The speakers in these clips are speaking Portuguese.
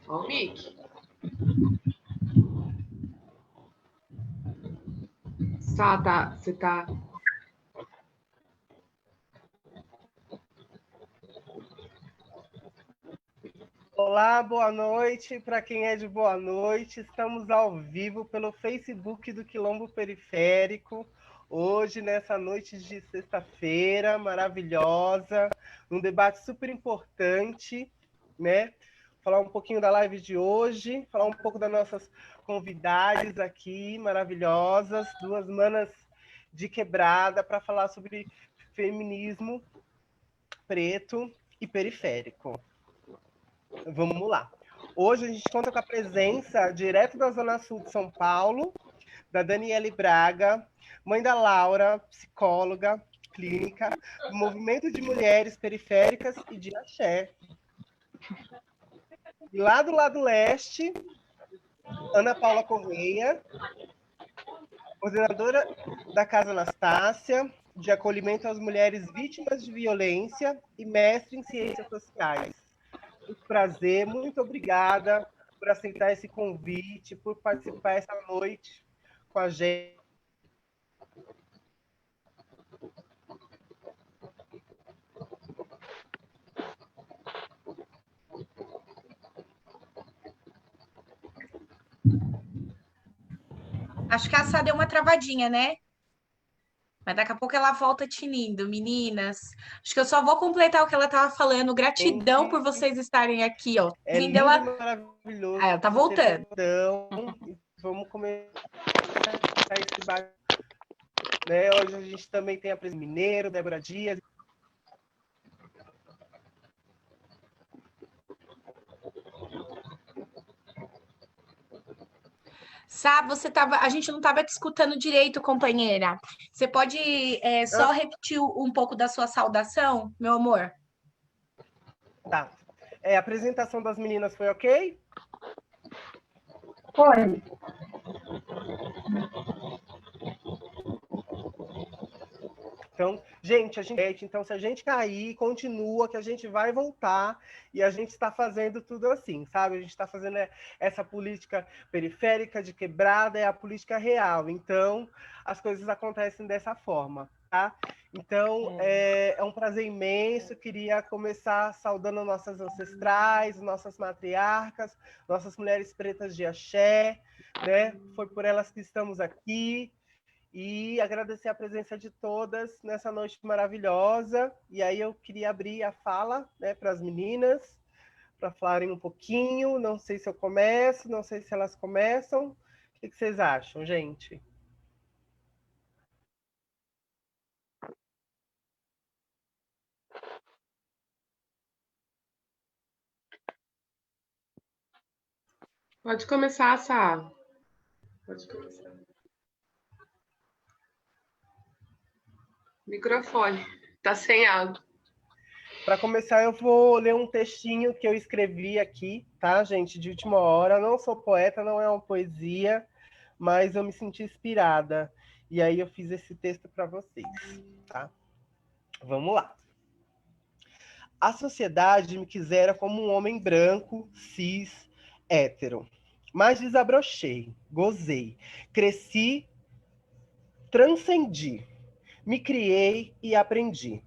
Ó o mic. Você tá... Olá, boa noite. Para quem é de boa noite, estamos ao vivo pelo Facebook do Quilombo Periférico. Hoje, nessa noite de sexta-feira maravilhosa, um debate super importante, né? Falar um pouquinho da live de hoje, falar um pouco das nossas convidadas aqui maravilhosas, duas manas de quebrada para falar sobre feminismo preto e periférico. Vamos lá. Hoje a gente conta com a presença direto da Zona Sul de São Paulo, da Daniele Braga, mãe da Laura, psicóloga clínica, do Movimento de Mulheres Periféricas e de Axé. E lá do lado leste, Ana Paula Correia, coordenadora da Casa Anastácia, de acolhimento às mulheres vítimas de violência e mestre em ciências sociais. Muito prazer, muito obrigada por aceitar esse convite, por participar essa noite com a gente. Acho que a Sá deu uma travadinha, né? Mas daqui a pouco ela volta tinindo. Meninas, acho que eu só vou completar o que ela estava falando. Gratidão por vocês estarem aqui, ó. É lindo e maravilhoso. Ah, ela tá voltando. Vamos começar esse debate. Né? Hoje a gente também tem a presença Mineiro, Débora Dias. Sá, a gente não estava te escutando direito, companheira. Você pode só repetir um pouco da sua saudação, meu amor? Tá. A apresentação das meninas foi ok? Foi. Então, gente, se a gente cair, continua, que a gente vai voltar e a gente está fazendo tudo assim, sabe? A gente está fazendo essa política periférica de quebrada, é a política real. Então, as coisas acontecem dessa forma, tá? Então, é um prazer imenso. Queria começar saudando nossas ancestrais, nossas matriarcas, nossas mulheres pretas de axé, né? Foi por elas que estamos aqui. E agradecer a presença de todas nessa noite maravilhosa. E aí eu queria abrir a fala, né, para as meninas, para falarem um pouquinho. Não sei se eu começo, não sei se elas começam. O que vocês acham, gente? Pode começar, Sá. Pode começar. Microfone. Tá sem áudio. Para começar, eu vou ler um textinho que eu escrevi aqui, tá, gente? De última hora. Não sou poeta, não é uma poesia, mas eu me senti inspirada. E aí eu fiz esse texto para vocês, tá? Vamos lá. A sociedade me quisera como um homem branco, cis, hétero. Mas desabrochei, gozei, cresci, transcendi, me criei e aprendi.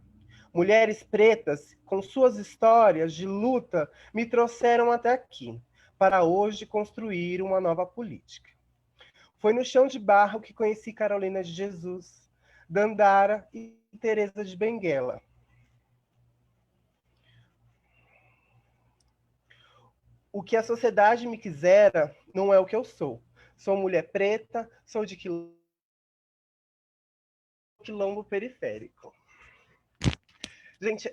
Mulheres pretas, com suas histórias de luta, me trouxeram até aqui, para hoje construir uma nova política. Foi no chão de barro que conheci Carolina de Jesus, Dandara e Teresa de Benguela. O que a sociedade me quisera não é o que eu sou. Sou mulher preta, sou de quilombo periférico. Gente,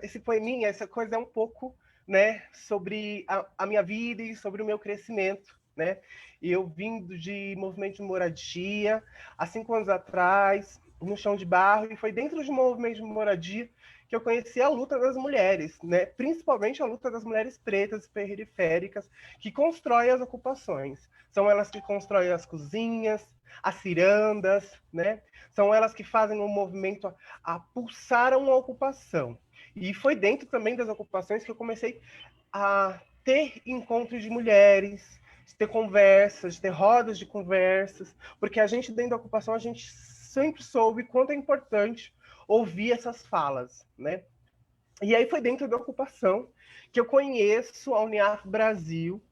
esse poeminha, essa coisa é um pouco, né, sobre a minha vida e sobre o meu crescimento, né? Eu vindo de movimento de moradia, há 5 anos atrás, no chão de barro, e foi dentro de um movimento de moradia que eu conheci a luta das mulheres, né? Principalmente a luta das mulheres pretas e periféricas, que constroem as ocupações. São elas que constroem as cozinhas, as cirandas, né? São elas que fazem o movimento a pulsar uma ocupação. E foi dentro também das ocupações que eu comecei a ter encontros de mulheres, de ter conversas, de ter rodas de conversas, porque a gente dentro da ocupação, a gente sempre soube quanto é importante ouvir essas falas, né? E aí foi dentro da ocupação que eu conheço a Uniaf Brasil,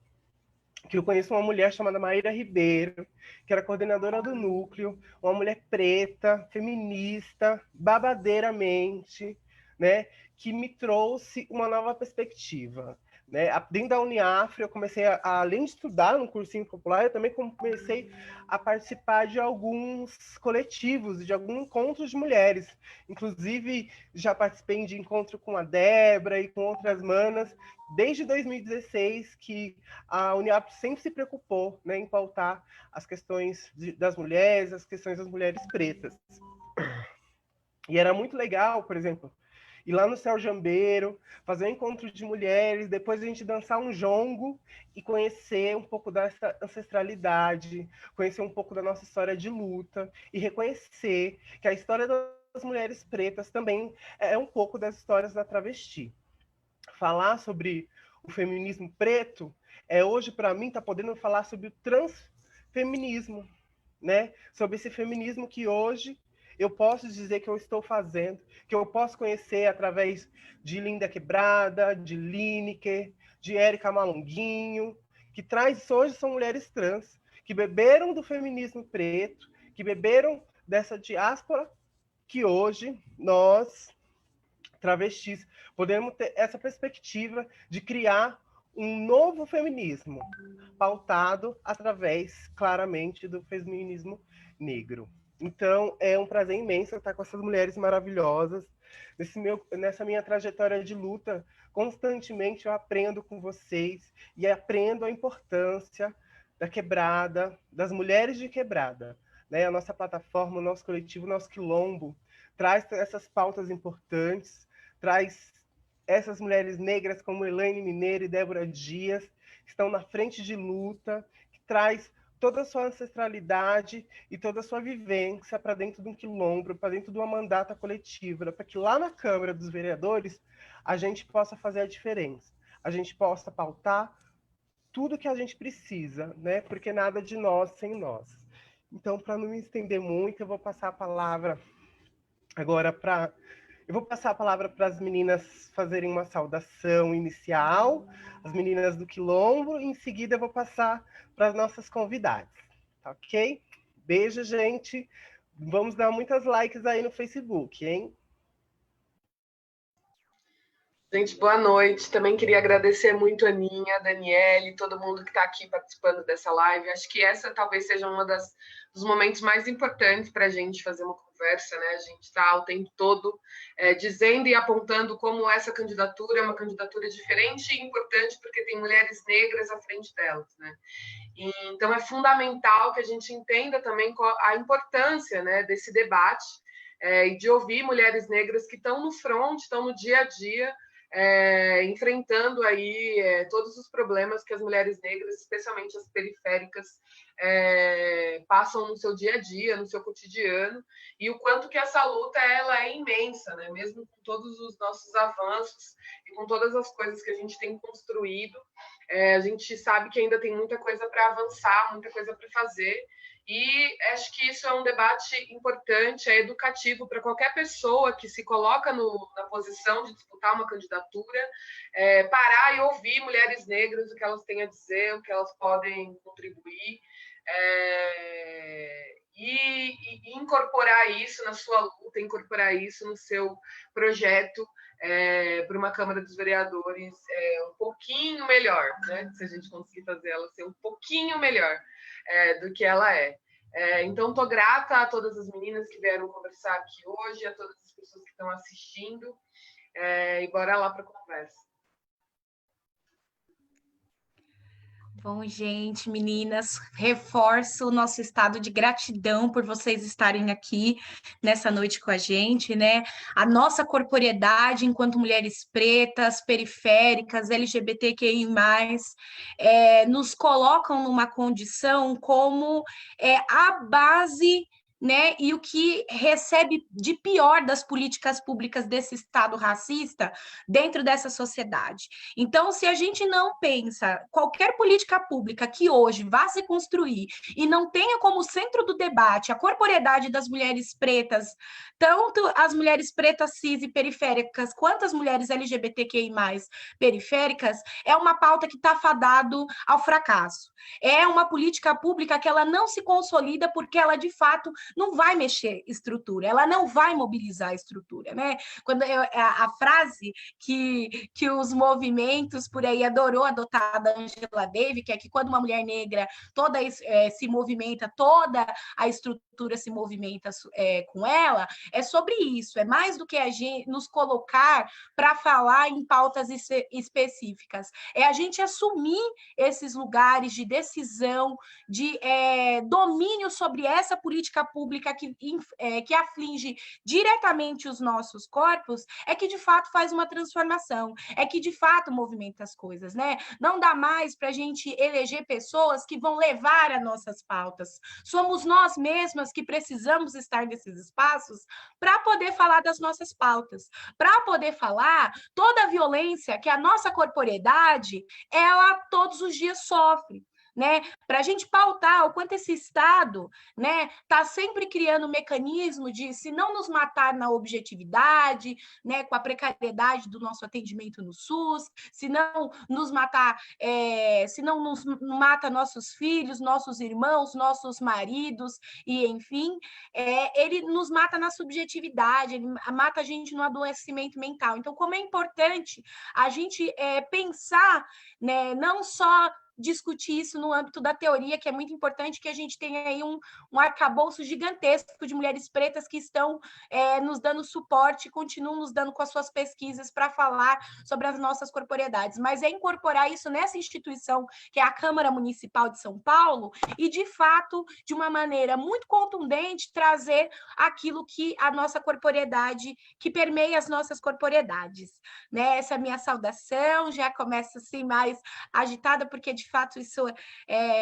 que eu conheço uma mulher chamada Maíra Ribeiro, que era coordenadora do núcleo, uma mulher preta, feminista, babadeiramente, né, que me trouxe uma nova perspectiva. Né? Dentro da Uniafra, eu comecei, além de estudar no cursinho popular, eu também comecei a participar de alguns coletivos, de alguns encontros de mulheres. Inclusive, já participei de encontro com a Débora e com outras manas, desde 2016, que a Uniap sempre se preocupou, né, em pautar as questões das mulheres, as questões das mulheres pretas. E era muito legal, por exemplo, ir lá no Céu Jambeiro, fazer um encontro de mulheres, depois a gente dançar um jongo e conhecer um pouco dessa ancestralidade, conhecer um pouco da nossa história de luta e reconhecer que a história das mulheres pretas também é um pouco das histórias da travesti. Falar sobre o feminismo preto hoje, para mim, tá podendo falar sobre o transfeminismo, né? Sobre esse feminismo que hoje eu posso dizer que eu estou fazendo, que eu posso conhecer através de Linda Quebrada, de Lineker, de Érica Malonguinho, que traz hoje são mulheres trans, que beberam do feminismo preto, que beberam dessa diáspora que hoje nós, travestis, podemos ter essa perspectiva de criar um novo feminismo, pautado através, claramente, do feminismo negro. Então, é um prazer imenso estar com essas mulheres maravilhosas. Nessa minha trajetória de luta, constantemente eu aprendo com vocês e aprendo a importância da quebrada, das mulheres de quebrada. Né? A nossa plataforma, o nosso coletivo, o nosso quilombo, traz essas pautas importantes, traz essas mulheres negras como Elaine Mineiro e Débora Dias, que estão na frente de luta, que traz toda a sua ancestralidade e toda a sua vivência para dentro de um quilombo, para dentro de uma mandata coletiva, para que lá na Câmara dos Vereadores a gente possa fazer a diferença, a gente possa pautar tudo que a gente precisa, né? Porque nada de nós sem nós. Então, para não me estender muito, eu vou passar a palavra agora para as meninas fazerem uma saudação inicial, as meninas do Quilombo, e em seguida eu vou passar para as nossas convidadas, tá ok? Beijo, gente. Vamos dar muitas likes aí no Facebook, hein? Gente, boa noite. Também queria agradecer muito a Aninha, a Daniele, todo mundo que está aqui participando dessa live. Acho que essa talvez seja dos momentos mais importantes para a gente fazer uma conversa, né? A gente está o tempo todo dizendo e apontando como essa candidatura é uma candidatura diferente e importante porque tem mulheres negras à frente delas, né? Então é fundamental que a gente entenda também a importância, né, desse debate e de ouvir mulheres negras que estão no front, estão no dia a dia, enfrentando aí todos os problemas que as mulheres negras, especialmente as periféricas, passam no seu dia a dia, no seu cotidiano, e o quanto que essa luta ela é imensa, né? Mesmo com todos os nossos avanços e com todas as coisas que a gente tem construído, a gente sabe que ainda tem muita coisa para avançar, muita coisa para fazer, e acho que isso é um debate importante, é educativo para qualquer pessoa que se coloca na posição de disputar uma candidatura, parar e ouvir mulheres negras, o que elas têm a dizer, o que elas podem contribuir, e incorporar isso na sua luta, incorporar isso no seu projeto para uma Câmara dos Vereadores um pouquinho melhor, né? Se a gente conseguir fazer ela ser um pouquinho melhor do que ela é. Então, estou grata a todas as meninas que vieram conversar aqui hoje, a todas as pessoas que estão assistindo, e bora lá para a conversa. Bom, gente, meninas, reforço o nosso estado de gratidão por vocês estarem aqui nessa noite com a gente, né? A nossa corporeidade enquanto mulheres pretas, periféricas, LGBTQI+, nos colocam numa condição como a base, né, e o que recebe de pior das políticas públicas desse Estado racista dentro dessa sociedade. Então, se a gente não pensa qualquer política pública que hoje vá se construir e não tenha como centro do debate a corporeidade das mulheres pretas, tanto as mulheres pretas cis e periféricas, quanto as mulheres LGBTQI+, periféricas, é uma pauta que está fadado ao fracasso. É uma política pública que ela não se consolida porque ela, de fato, não vai mexer estrutura, ela não vai mobilizar a estrutura, né? Quando a frase que os movimentos por aí adorou adotar da Angela Davis, que é que quando uma mulher negra toda se movimenta, toda a estrutura se movimenta com ela, é sobre isso, é mais do que a gente nos colocar para falar em pautas específicas, é a gente assumir esses lugares de decisão, de domínio sobre essa política pública que aflige diretamente os nossos corpos, é que de fato faz uma transformação, é que de fato movimenta as coisas, né? Não dá mais para a gente eleger pessoas que vão levar as nossas pautas. Somos nós mesmas que precisamos estar nesses espaços para poder falar das nossas pautas, para poder falar toda a violência que a nossa corporeidade, ela todos os dias sofre. Né, para a gente pautar o quanto esse Estado, né, está sempre criando um mecanismo de, se não nos matar na objetividade, né, com a precariedade do nosso atendimento no SUS, se não nos matar, se não nos mata nossos filhos, nossos irmãos, nossos maridos, e enfim, ele nos mata na subjetividade, ele mata a gente no adoecimento mental. Então, como é importante a gente pensar, né, não só discutir isso no âmbito da teoria, que é muito importante que a gente tenha aí um arcabouço gigantesco de mulheres pretas que estão nos dando suporte, continuam nos dando com as suas pesquisas para falar sobre as nossas corporeidades, mas é incorporar isso nessa instituição, que é a Câmara Municipal de São Paulo, e, de fato, de uma maneira muito contundente, trazer aquilo que a nossa corporeidade, que permeia as nossas corporeidades. Né? Essa é a minha saudação, já começa assim mais agitada, porque de fato isso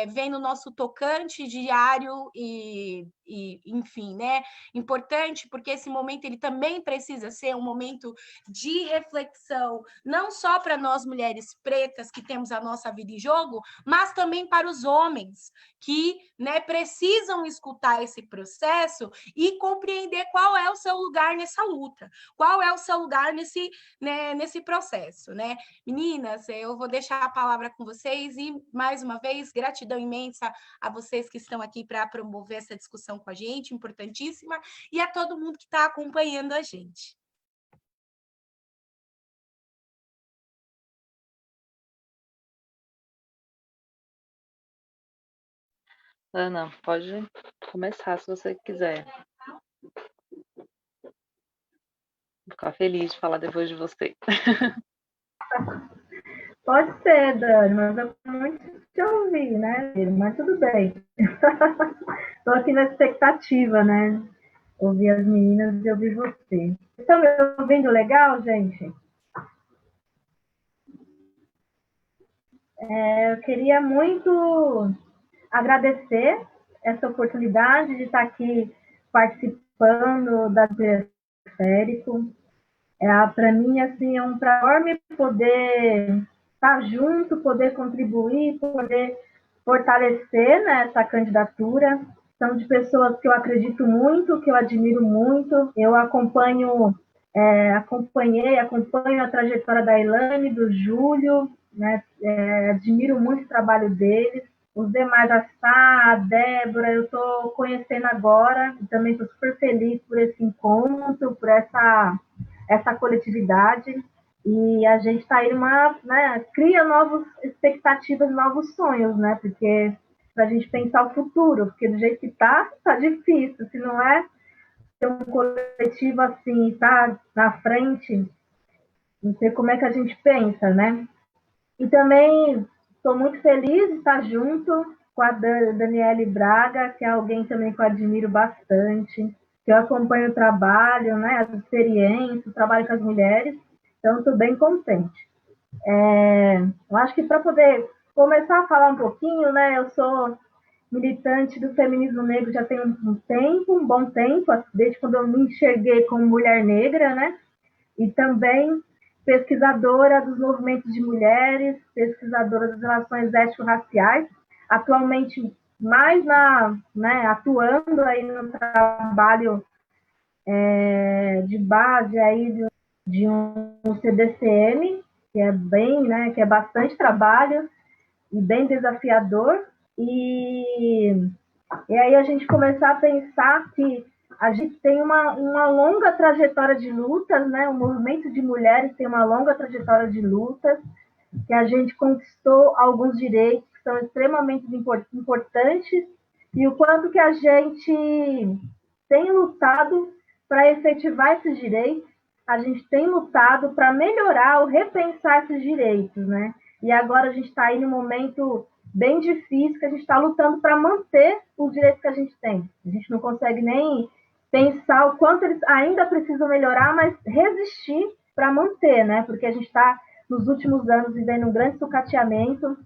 vem no nosso tocante diário e enfim, né? Importante, porque esse momento ele também precisa ser um momento de reflexão, não só para nós mulheres pretas que temos a nossa vida em jogo, mas também para os homens que, né, precisam escutar esse processo e compreender qual é o seu lugar nessa luta, qual é o seu lugar nesse processo, né? Meninas, eu vou deixar a palavra com vocês e, mais uma vez, gratidão imensa a vocês que estão aqui para promover essa discussão com a gente, importantíssima, e a todo mundo que está acompanhando a gente. Ana, pode começar se você quiser. Vou ficar feliz de falar depois de você. Pode ser, Dani, mas eu quero muito te ouvir, né? Mas tudo bem. Estou aqui na expectativa, né? Ouvir as meninas e ouvir você. Estão me ouvindo legal, gente? Eu queria muito agradecer essa oportunidade de estar aqui participando da Periférico. Para mim, assim, é um prazer enorme poder estar junto, poder contribuir, poder fortalecer, né, essa candidatura. São de pessoas que eu acredito muito, que eu admiro muito. Eu acompanho a trajetória da Ilane, do Júlio, né, admiro muito o trabalho deles. Os demais, a Sá, a Débora, eu estou conhecendo agora, e também estou super feliz por esse encontro, por essa coletividade, e a gente está aí cria novas expectativas, novos sonhos, né? Porque para a gente pensar o futuro, porque do jeito que está difícil, se não é ter um coletivo assim, tá na frente, não sei como é que a gente pensa, né? E também estou muito feliz de estar junto com a Daniele Braga, que é alguém também que eu admiro bastante, que eu acompanho o trabalho, né, as experiências, o trabalho com as mulheres, então estou bem contente. Eu acho que para poder começar a falar um pouquinho, né, eu sou militante do feminismo negro já tem um bom tempo, desde quando eu me enxerguei como mulher negra, né? E também pesquisadora dos movimentos de mulheres, pesquisadora das relações étnico-raciais, atualmente mais atuando aí no trabalho de base aí de um CDCM, que é bem, né, que é bastante trabalho e bem desafiador, e aí a gente começar a pensar que a gente tem uma longa trajetória de lutas, né? O movimento de mulheres tem uma longa trajetória de lutas, que a gente conquistou alguns direitos que são extremamente importantes, e o quanto que a gente tem lutado para efetivar esses direitos, a gente tem lutado para melhorar ou repensar esses direitos, né? E agora a gente está aí num momento bem difícil, que a gente está lutando para manter os direitos que a gente tem. A gente não consegue nem pensar o quanto eles ainda precisam melhorar, mas resistir para manter, né? Porque a gente está, nos últimos anos, vivendo um grande sucateamento,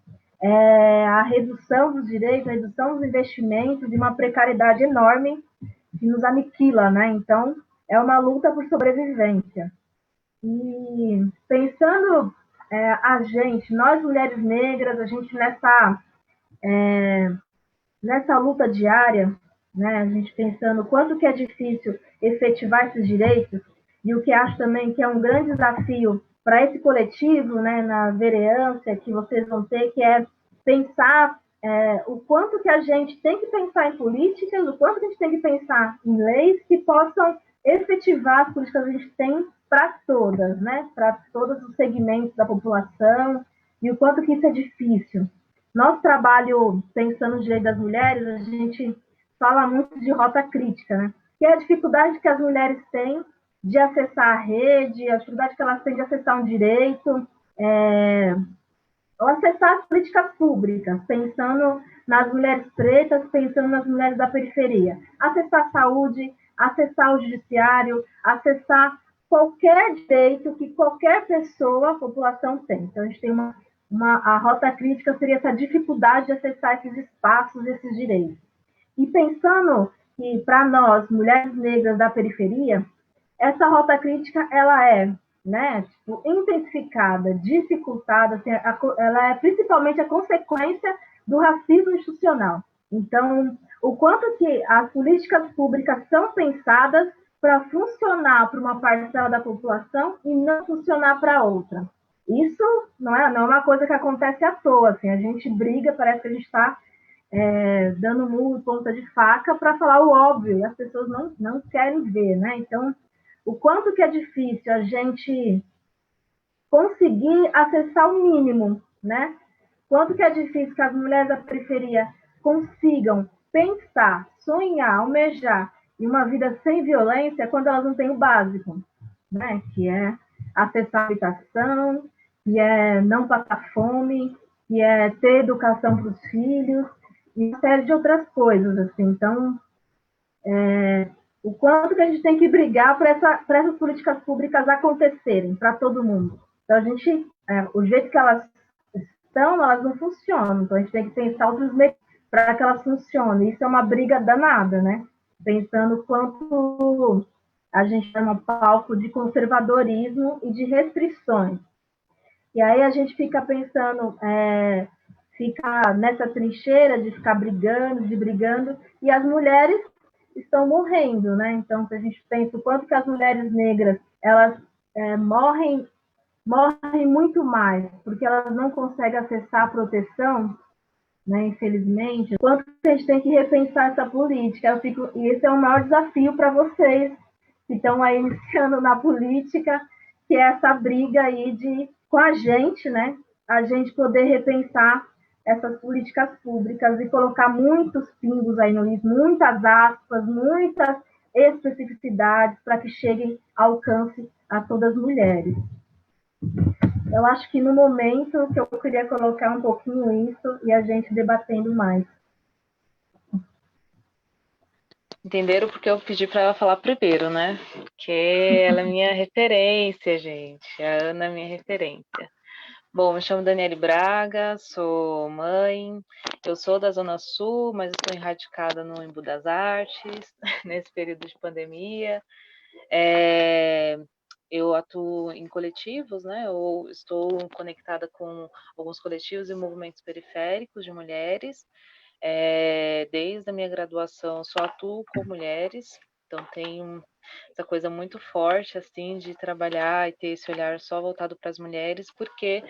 a redução dos direitos, a redução dos investimentos e uma precariedade enorme que nos aniquila, né? Então, é uma luta por sobrevivência. E pensando nós mulheres negras, a gente nessa luta diária, né, a gente pensando o quanto que é difícil efetivar esses direitos, e o que acho também que é um grande desafio para esse coletivo, né, na vereança que vocês vão ter, que é pensar o quanto que a gente tem que pensar em políticas, o quanto que a gente tem que pensar em leis que possam efetivar as políticas que a gente tem para todas, né, para todos os segmentos da população, e o quanto que isso é difícil. Nosso trabalho, pensando no direito das mulheres, a gente fala muito de rota crítica, né? Que é a dificuldade que as mulheres têm de acessar a rede, a dificuldade que elas têm de acessar um direito, ou acessar as políticas públicas, pensando nas mulheres pretas, pensando nas mulheres da periferia. Acessar a saúde, acessar o judiciário, acessar qualquer direito que qualquer pessoa, população tem. Então, a gente tem a rota crítica seria essa dificuldade de acessar esses espaços, esses direitos. E pensando que, para nós, mulheres negras da periferia, essa rota crítica, ela é, né, intensificada, dificultada, assim, ela é principalmente a consequência do racismo institucional. Então, o quanto que as políticas públicas são pensadas para funcionar para uma parcela da população e não funcionar para outra. Isso não é uma coisa que acontece à toa, assim, a gente briga, parece que a gente está dando murro, ponta de faca para falar o óbvio, e as pessoas não querem ver, né? Então, o quanto que é difícil a gente conseguir acessar o mínimo, né? Quanto que é difícil que as mulheres da periferia consigam pensar, sonhar, almejar em uma vida sem violência quando elas não têm o básico, né? Que é acessar a habitação, que é não passar fome, que é ter educação para os filhos, e uma série de outras coisas, assim. Então, o quanto que a gente tem que brigar para essas políticas públicas acontecerem para todo mundo. Então, o jeito que elas estão, elas não funcionam. Então, a gente tem que pensar outros meios para que elas funcionem. Isso é uma briga danada, né? Pensando quanto a gente é um palco de conservadorismo e de restrições. E aí a gente fica pensando, fica nessa trincheira de ficar brigando, e as mulheres estão morrendo, né? Então, se a gente pensa o quanto que as mulheres negras, elas morrem muito mais, porque elas não conseguem acessar a proteção, né, infelizmente, o quanto que a gente tem que repensar essa política. E esse é o maior desafio para vocês que estão aí iniciando na política, que é essa briga aí com a gente, né? A gente poder repensar essas políticas públicas e colocar muitos pingos aí no livro, muitas aspas, muitas especificidades para que cheguem ao alcance a todas as mulheres. Eu acho que no momento que eu queria colocar um pouquinho isso e a gente debatendo mais. Entenderam porque eu pedi para ela falar primeiro, né? Porque ela é minha referência, gente. A Ana é minha referência. Bom, me chamo Daniele Braga, sou mãe, eu sou da Zona Sul, mas estou enradicada no Embu das Artes, nesse período de pandemia. Eu atuo em coletivos, né? Eu estou conectada com alguns coletivos e movimentos periféricos de mulheres. Desde a minha graduação, só atuo com mulheres, então tenho essa coisa muito forte, assim, de trabalhar e ter esse olhar só voltado para as mulheres, porque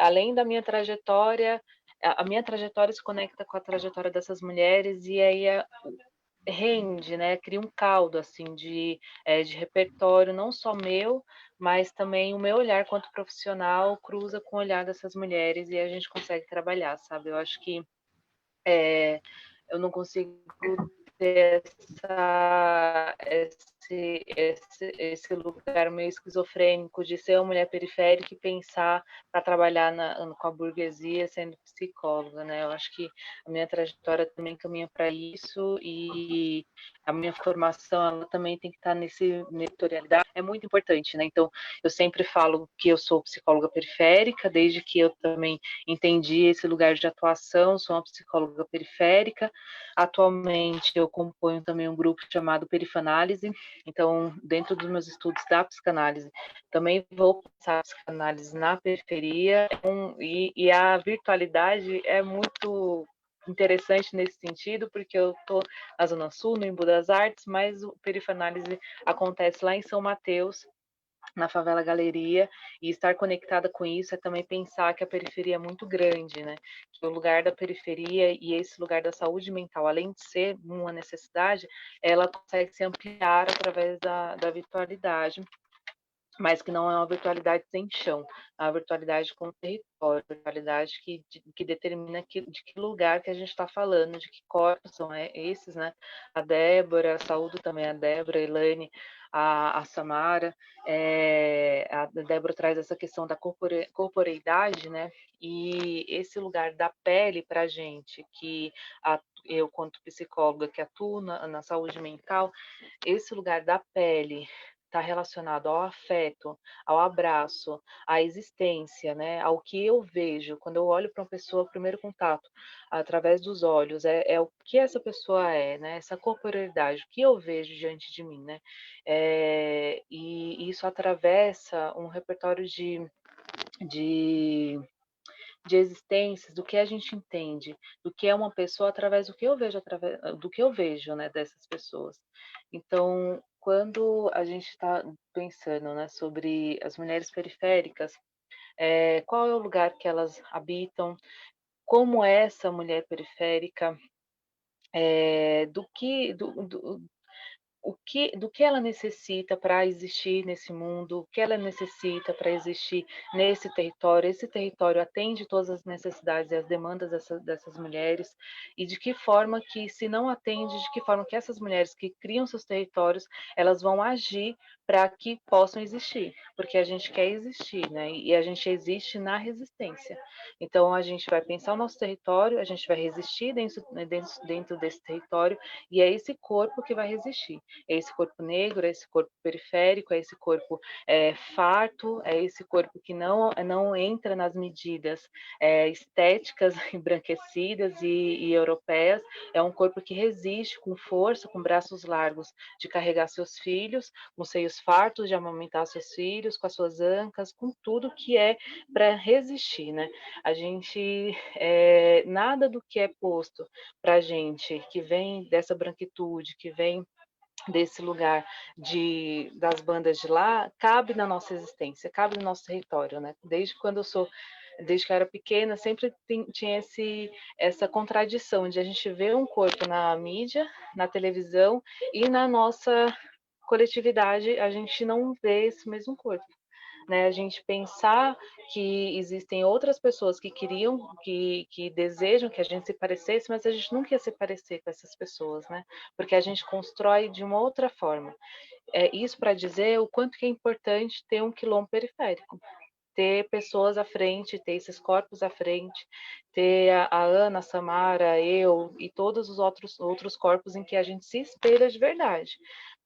além da minha trajetória, a minha trajetória se conecta com a trajetória dessas mulheres e aí rende, né? Cria um caldo assim de repertório, não só meu, mas também o meu olhar quanto profissional cruza com o olhar dessas mulheres e a gente consegue trabalhar, sabe? Eu acho que eu não consigo ter esse lugar meio esquizofrênico de ser uma mulher periférica e pensar para trabalhar com a burguesia sendo psicóloga, né? Eu acho que a minha trajetória também caminha para isso e a minha formação ela também tem que estar nessa editorialidade, é muito importante, né? Então, eu sempre falo que eu sou psicóloga periférica, desde que eu também entendi esse lugar de atuação, sou uma psicóloga periférica. Atualmente, eu componho também um grupo chamado Perifanálise, então, dentro dos meus estudos da psicanálise, também vou passar a psicanálise na periferia, e a virtualidade é muito interessante nesse sentido, porque eu estou na Zona Sul, no Embu das Artes, mas o Perifanálise acontece lá em São Mateus, na Favela Galeria, e estar conectada com isso é também pensar que a periferia é muito grande, né? Que o lugar da periferia e esse lugar da saúde mental, além de ser uma necessidade, ela consegue se ampliar através da virtualidade, mas que não é uma virtualidade sem chão, é uma virtualidade com território, virtualidade que determina de que lugar que a gente está falando, de que corpos são esses, né? A Débora, saúdo também a Débora, a Elaine, a Samara, a Débora traz essa questão da corporeidade, né? E esse lugar da pele para a gente, que eu, quanto psicóloga que atuo na saúde mental, esse lugar da pele está relacionado ao afeto, ao abraço, à existência, né? Ao que eu vejo. Quando eu olho para uma pessoa, o primeiro contato, através dos olhos, é o que essa pessoa é, né? Essa corporeidade, o que eu vejo diante de mim, né? E isso atravessa um repertório de, de existências, do que a gente entende, do que é uma pessoa através do que eu vejo, através do que eu vejo, né, dessas pessoas. Então, quando a gente está pensando, né, sobre as mulheres periféricas, qual é o lugar que elas habitam, como é essa mulher periférica, do que ela necessita para existir nesse mundo, o que ela necessita para existir nesse território. Esse território atende todas as necessidades e as demandas dessas mulheres, e de que forma que, se não atende, de que forma que essas mulheres que criam seus territórios, elas vão agir para que possam existir, porque a gente quer existir, né? E a gente existe na resistência. Então, a gente vai pensar o nosso território, a gente vai resistir dentro desse território, e é esse corpo que vai resistir. É esse corpo negro, é esse corpo periférico, é esse corpo farto, é esse corpo que não entra nas medidas estéticas, embranquecidas e europeias. É um corpo que resiste com força, com braços largos, de carregar seus filhos, com seios fartos, de amamentar seus filhos, com as suas ancas, com tudo que é para resistir, né? A gente, nada do que é posto para a gente, que vem dessa branquitude, que vem desse lugar das bandas de lá, cabe na nossa existência, cabe no nosso território, né? Desde que eu era pequena, sempre tinha essa contradição de a gente ver um corpo na mídia, na televisão, e na nossa coletividade a gente não vê esse mesmo corpo. Né, a gente pensar que existem outras pessoas que queriam, que desejam que a gente se parecesse, mas a gente não quer se parecer com essas pessoas, né? Porque a gente constrói de uma outra forma. Isso para dizer o quanto que é importante ter um quilombo periférico, ter pessoas à frente, ter esses corpos à frente, ter a Ana, a Samara, eu e todos os outros corpos em que a gente se espelha de verdade.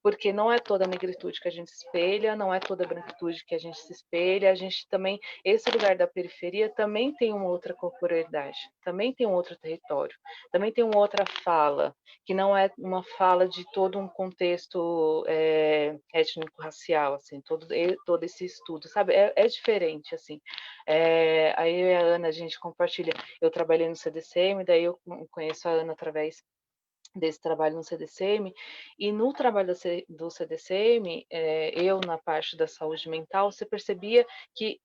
porque não é toda a negritude que a gente se espelha, não é toda a branquitude que a gente se espelha, a gente também, esse lugar da periferia também tem uma outra corporeidade, também tem um outro território, também tem uma outra fala, que não é uma fala de todo um contexto étnico-racial, assim, todo esse estudo, sabe? É diferente, assim. Aí eu e a Ana, a gente compartilha, eu trabalhei no CDCM, daí eu conheço a Ana através desse trabalho no CDCM, e no trabalho do CDCM, eu na parte da saúde mental, você percebia que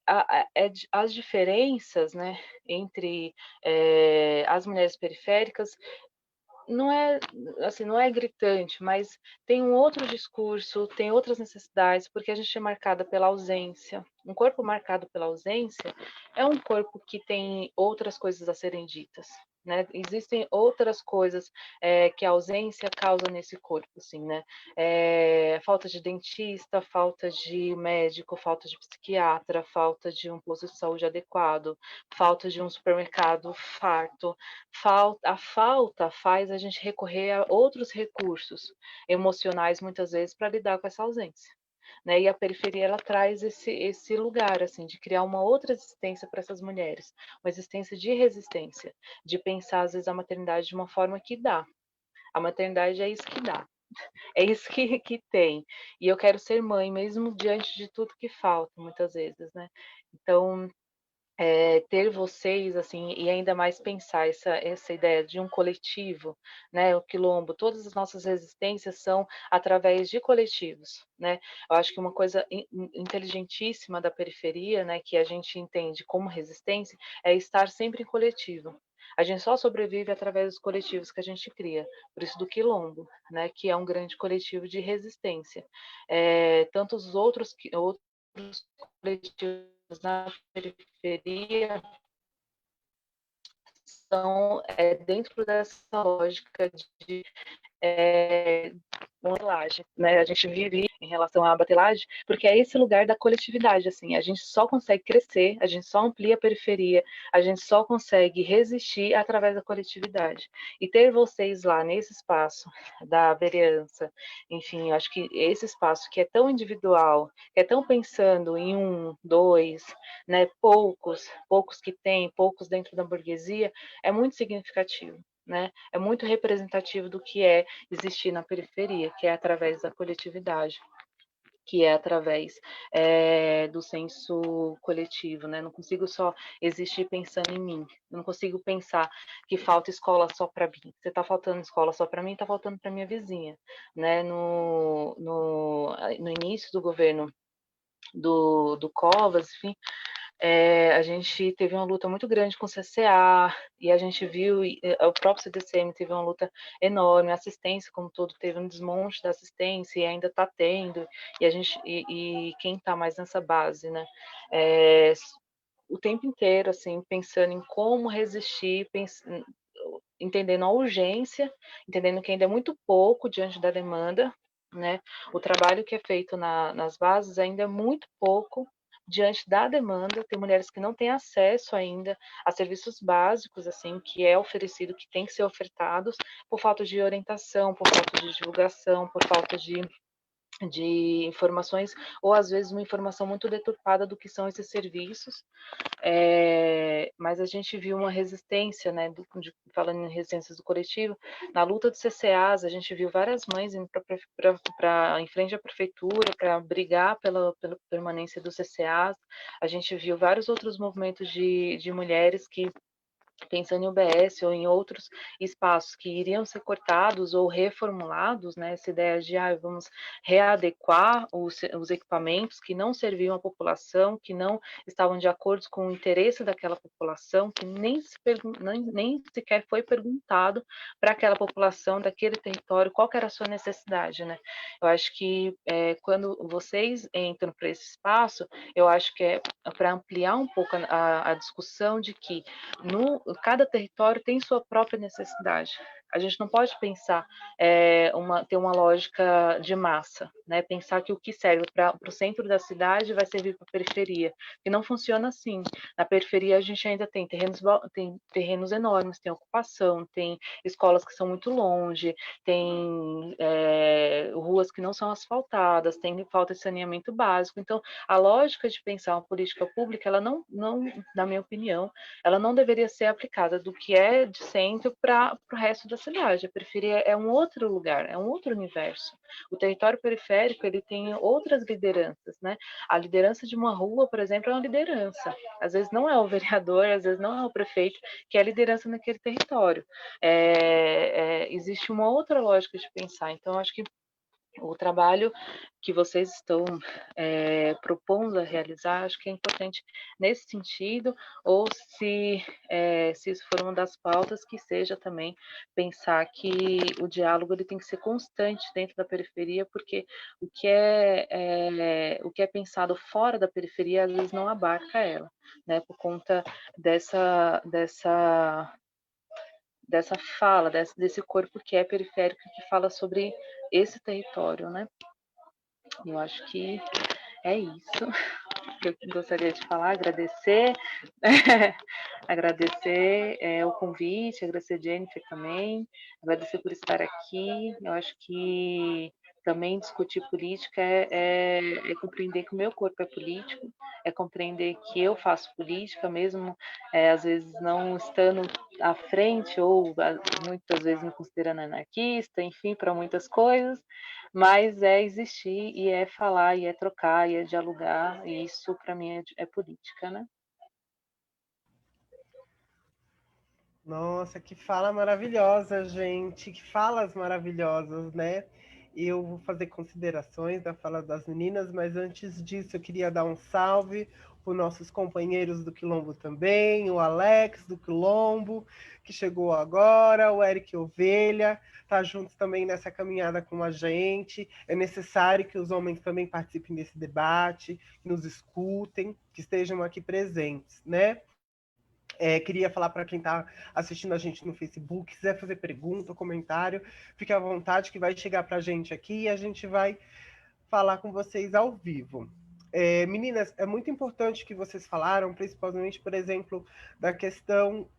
as diferenças, né, entre as mulheres periféricas não é assim, não é gritante, mas tem um outro discurso, tem outras necessidades, porque a gente é marcada pela ausência. Um corpo marcado pela ausência é um corpo que tem outras coisas a serem ditas, né? Existem outras coisas que a ausência causa nesse corpo, assim, né? Falta de dentista, falta de médico, falta de psiquiatra, falta de um posto de saúde adequado, falta de um supermercado farto. A falta faz a gente recorrer a outros recursos emocionais, muitas vezes, para lidar com essa ausência. Né? E a periferia ela traz esse lugar assim de criar uma outra existência para essas mulheres, uma existência de resistência, de pensar às vezes a maternidade de uma forma que dá. A maternidade é isso que dá, é isso que tem. E eu quero ser mãe, mesmo diante de tudo que falta, muitas vezes, né? Então, ter vocês, assim, e ainda mais pensar essa ideia de um coletivo, né, o quilombo, todas as nossas resistências são através de coletivos, né, eu acho que uma coisa inteligentíssima da periferia, né, que a gente entende como resistência, é estar sempre em coletivo. A gente só sobrevive através dos coletivos que a gente cria, por isso do quilombo, né, que é um grande coletivo de resistência. Tantos outros coletivos na periferia são dentro dessa lógica de batelagem, né? A gente vive em relação à batelagem, porque é esse lugar da coletividade, assim, a gente só consegue crescer, a gente só amplia a periferia, a gente só consegue resistir através da coletividade. E ter vocês lá nesse espaço da vereança, enfim, eu acho que esse espaço que é tão individual, que é tão pensando em um, dois, né, poucos que tem, poucos dentro da burguesia, é muito significativo. Né? É muito representativo do que é existir na periferia, que é através da coletividade, que é através do senso coletivo, né? Não consigo só existir pensando em mim, eu não consigo pensar que falta escola só para mim. Se está faltando escola só para mim, está faltando para minha vizinha, né? No início do governo do Covas, enfim, a gente teve uma luta muito grande com o CCA, e a gente viu, o próprio CDCM teve uma luta enorme, a assistência como todo teve um desmonte da assistência, e ainda está tendo, e quem está mais nessa base, né? O tempo inteiro, assim, pensando em como resistir, entendendo a urgência, entendendo que ainda é muito pouco diante da demanda, né? O trabalho que é feito nas bases ainda é muito pouco diante da demanda. Tem mulheres que não têm acesso ainda a serviços básicos, assim, que é oferecido, que tem que ser ofertados, por falta de orientação, por falta de divulgação, por falta de informações, ou às vezes uma informação muito deturpada do que são esses serviços. Mas a gente viu uma resistência, né, falando em resistências do coletivo, na luta dos CCAs, a gente viu várias mães indo em frente à prefeitura para brigar pela permanência dos CCAs, a gente viu vários outros movimentos de mulheres que, pensando em UBS ou em outros espaços que iriam ser cortados ou reformulados, né, essa ideia de vamos readequar os equipamentos que não serviam à população, que não estavam de acordo com o interesse daquela população, que nem sequer foi perguntado para aquela população daquele território qual era a sua necessidade, né? Eu acho que quando vocês entram para esse espaço, eu acho que é para ampliar um pouco a discussão de que cada território tem sua própria necessidade, A gente não pode pensar ter uma lógica de massa, né? Pensar que o que serve para o centro da cidade vai servir para a periferia, e não funciona assim. Na periferia a gente ainda tem terrenos enormes, tem ocupação, tem escolas que são muito longe, tem ruas que não são asfaltadas, tem falta de saneamento básico. Então, a lógica de pensar uma política pública, ela não, na minha opinião, ela não deveria ser aplicada do que é de centro para o resto da cidade. A periferia é um outro lugar, é um outro universo. O território periférico, ele tem outras lideranças, né? A liderança de uma rua, por exemplo, é uma liderança. Às vezes não é o vereador, às vezes não é o prefeito que é a liderança naquele território. Existe uma outra lógica de pensar. Então, acho que o trabalho que vocês estão propondo a realizar, acho que é importante nesse sentido, ou se isso for uma das pautas, que seja também pensar que o diálogo ele tem que ser constante dentro da periferia, porque o que é pensado fora da periferia, às vezes não abarca ela, né, por conta dessa fala, desse corpo que é periférico, que fala sobre esse território, né? Eu acho que é isso que eu gostaria de falar, agradecer, agradecer o convite, agradecer a Jennifer também, agradecer por estar aqui. Eu acho que também discutir política é compreender que o meu corpo é político, é compreender que eu faço política, mesmo às vezes não estando à frente, ou muitas vezes me considerando anarquista, enfim, para muitas coisas, mas é existir, e é falar, e é trocar, e é dialogar, e isso para mim é política, né? Nossa, que fala maravilhosa, gente. Que falas maravilhosas, né? Eu vou fazer considerações da fala das meninas, mas antes disso eu queria dar um salve para os nossos companheiros do Quilombo também, o Alex do Quilombo, que chegou agora, o Eric Ovelha, tá junto também nessa caminhada com a gente. É necessário que os homens também participem desse debate, que nos escutem, que estejam aqui presentes, né? Queria falar para quem está assistindo a gente no Facebook, quiser fazer pergunta, comentário, fique à vontade que vai chegar para a gente aqui e a gente vai falar com vocês ao vivo. Meninas, é muito importante que vocês falaram, principalmente, por exemplo, da questão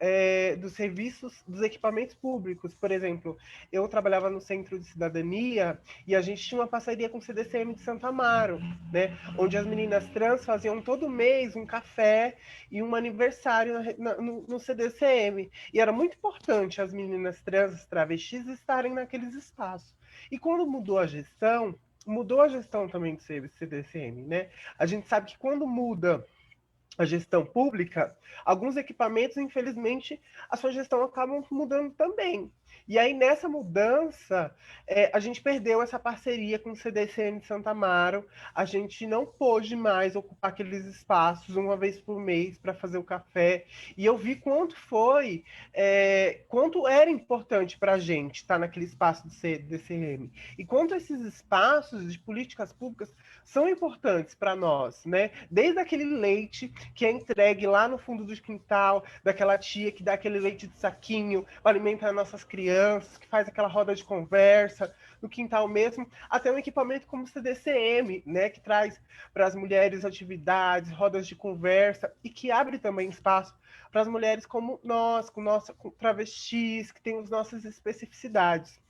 dos serviços, dos equipamentos públicos. Por exemplo, eu trabalhava no Centro de Cidadania e a gente tinha uma parceria com o CDCM de Santo Amaro, né, onde as meninas trans faziam todo mês um café e um aniversário no CDCM. E era muito importante as meninas trans, travestis, estarem naqueles espaços. E quando mudou a gestão também do CDCM, né? A gente sabe que quando muda a gestão pública, alguns equipamentos, infelizmente, a sua gestão acaba mudando também. E aí, nessa mudança, a gente perdeu essa parceria com o CDCM de Santa Amaro, a gente não pôde mais ocupar aqueles espaços uma vez por mês para fazer o café, e eu vi quanto era importante para a gente estar naquele espaço do CDCM, e quanto esses espaços de políticas públicas são importantes para nós, né? Desde aquele leite que é entregue lá no fundo do quintal, daquela tia que dá aquele leite de saquinho para alimentar nossas crianças, que faz aquela roda de conversa no quintal mesmo, até um equipamento como o CDCM, né, que traz para as mulheres atividades, rodas de conversa, e que abre também espaço para as mulheres como nós, com travestis, que tem as nossas especificidades.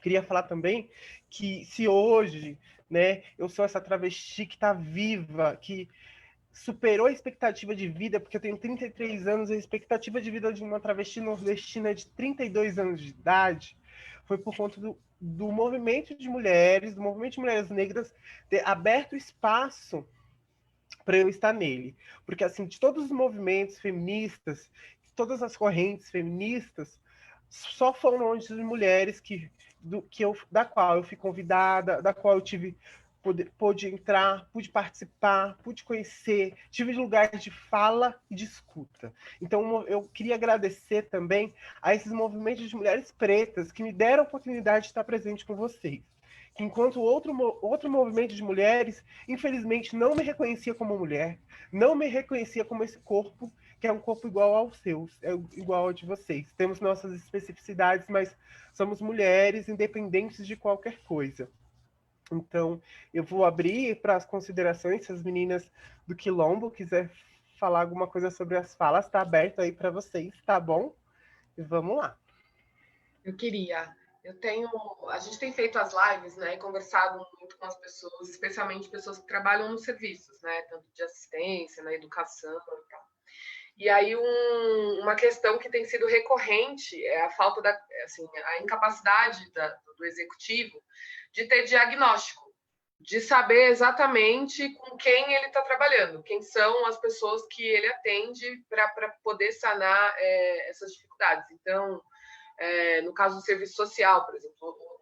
Queria falar também que se hoje, né, eu sou essa travesti que está viva, que superou a expectativa de vida, porque eu tenho 33 anos, a expectativa de vida de uma travesti nordestina é de 32 anos de idade, foi por conta do movimento de mulheres, do movimento de mulheres negras ter aberto espaço para eu estar nele. Porque, assim, de todos os movimentos feministas, de todas as correntes feministas, só foram onde as mulheres da qual eu fui convidada, da qual eu pude entrar, pude participar, pude conhecer, tive lugares de fala e de escuta. Então, eu queria agradecer também a esses movimentos de mulheres pretas que me deram a oportunidade de estar presente com vocês. enquanto outro movimento de mulheres, infelizmente, não me reconhecia como mulher, não me reconhecia como esse corpo, que é um corpo igual ao seu, é igual ao de vocês. Temos nossas especificidades, mas somos mulheres independentes de qualquer coisa. Então, eu vou abrir para as considerações, se as meninas do Quilombo quiser falar alguma coisa sobre as falas, está aberto aí para vocês, tá bom? E vamos lá. Eu queria. A gente tem feito as lives, né, e conversado muito com as pessoas, especialmente pessoas que trabalham nos serviços, né, tanto de assistência, na educação e tal. E aí uma questão que tem sido recorrente é a falta assim, a incapacidade do executivo de ter diagnóstico, de saber exatamente com quem ele está trabalhando, quem são as pessoas que ele atende para poder sanar essas dificuldades. Então, no caso do serviço social, por exemplo,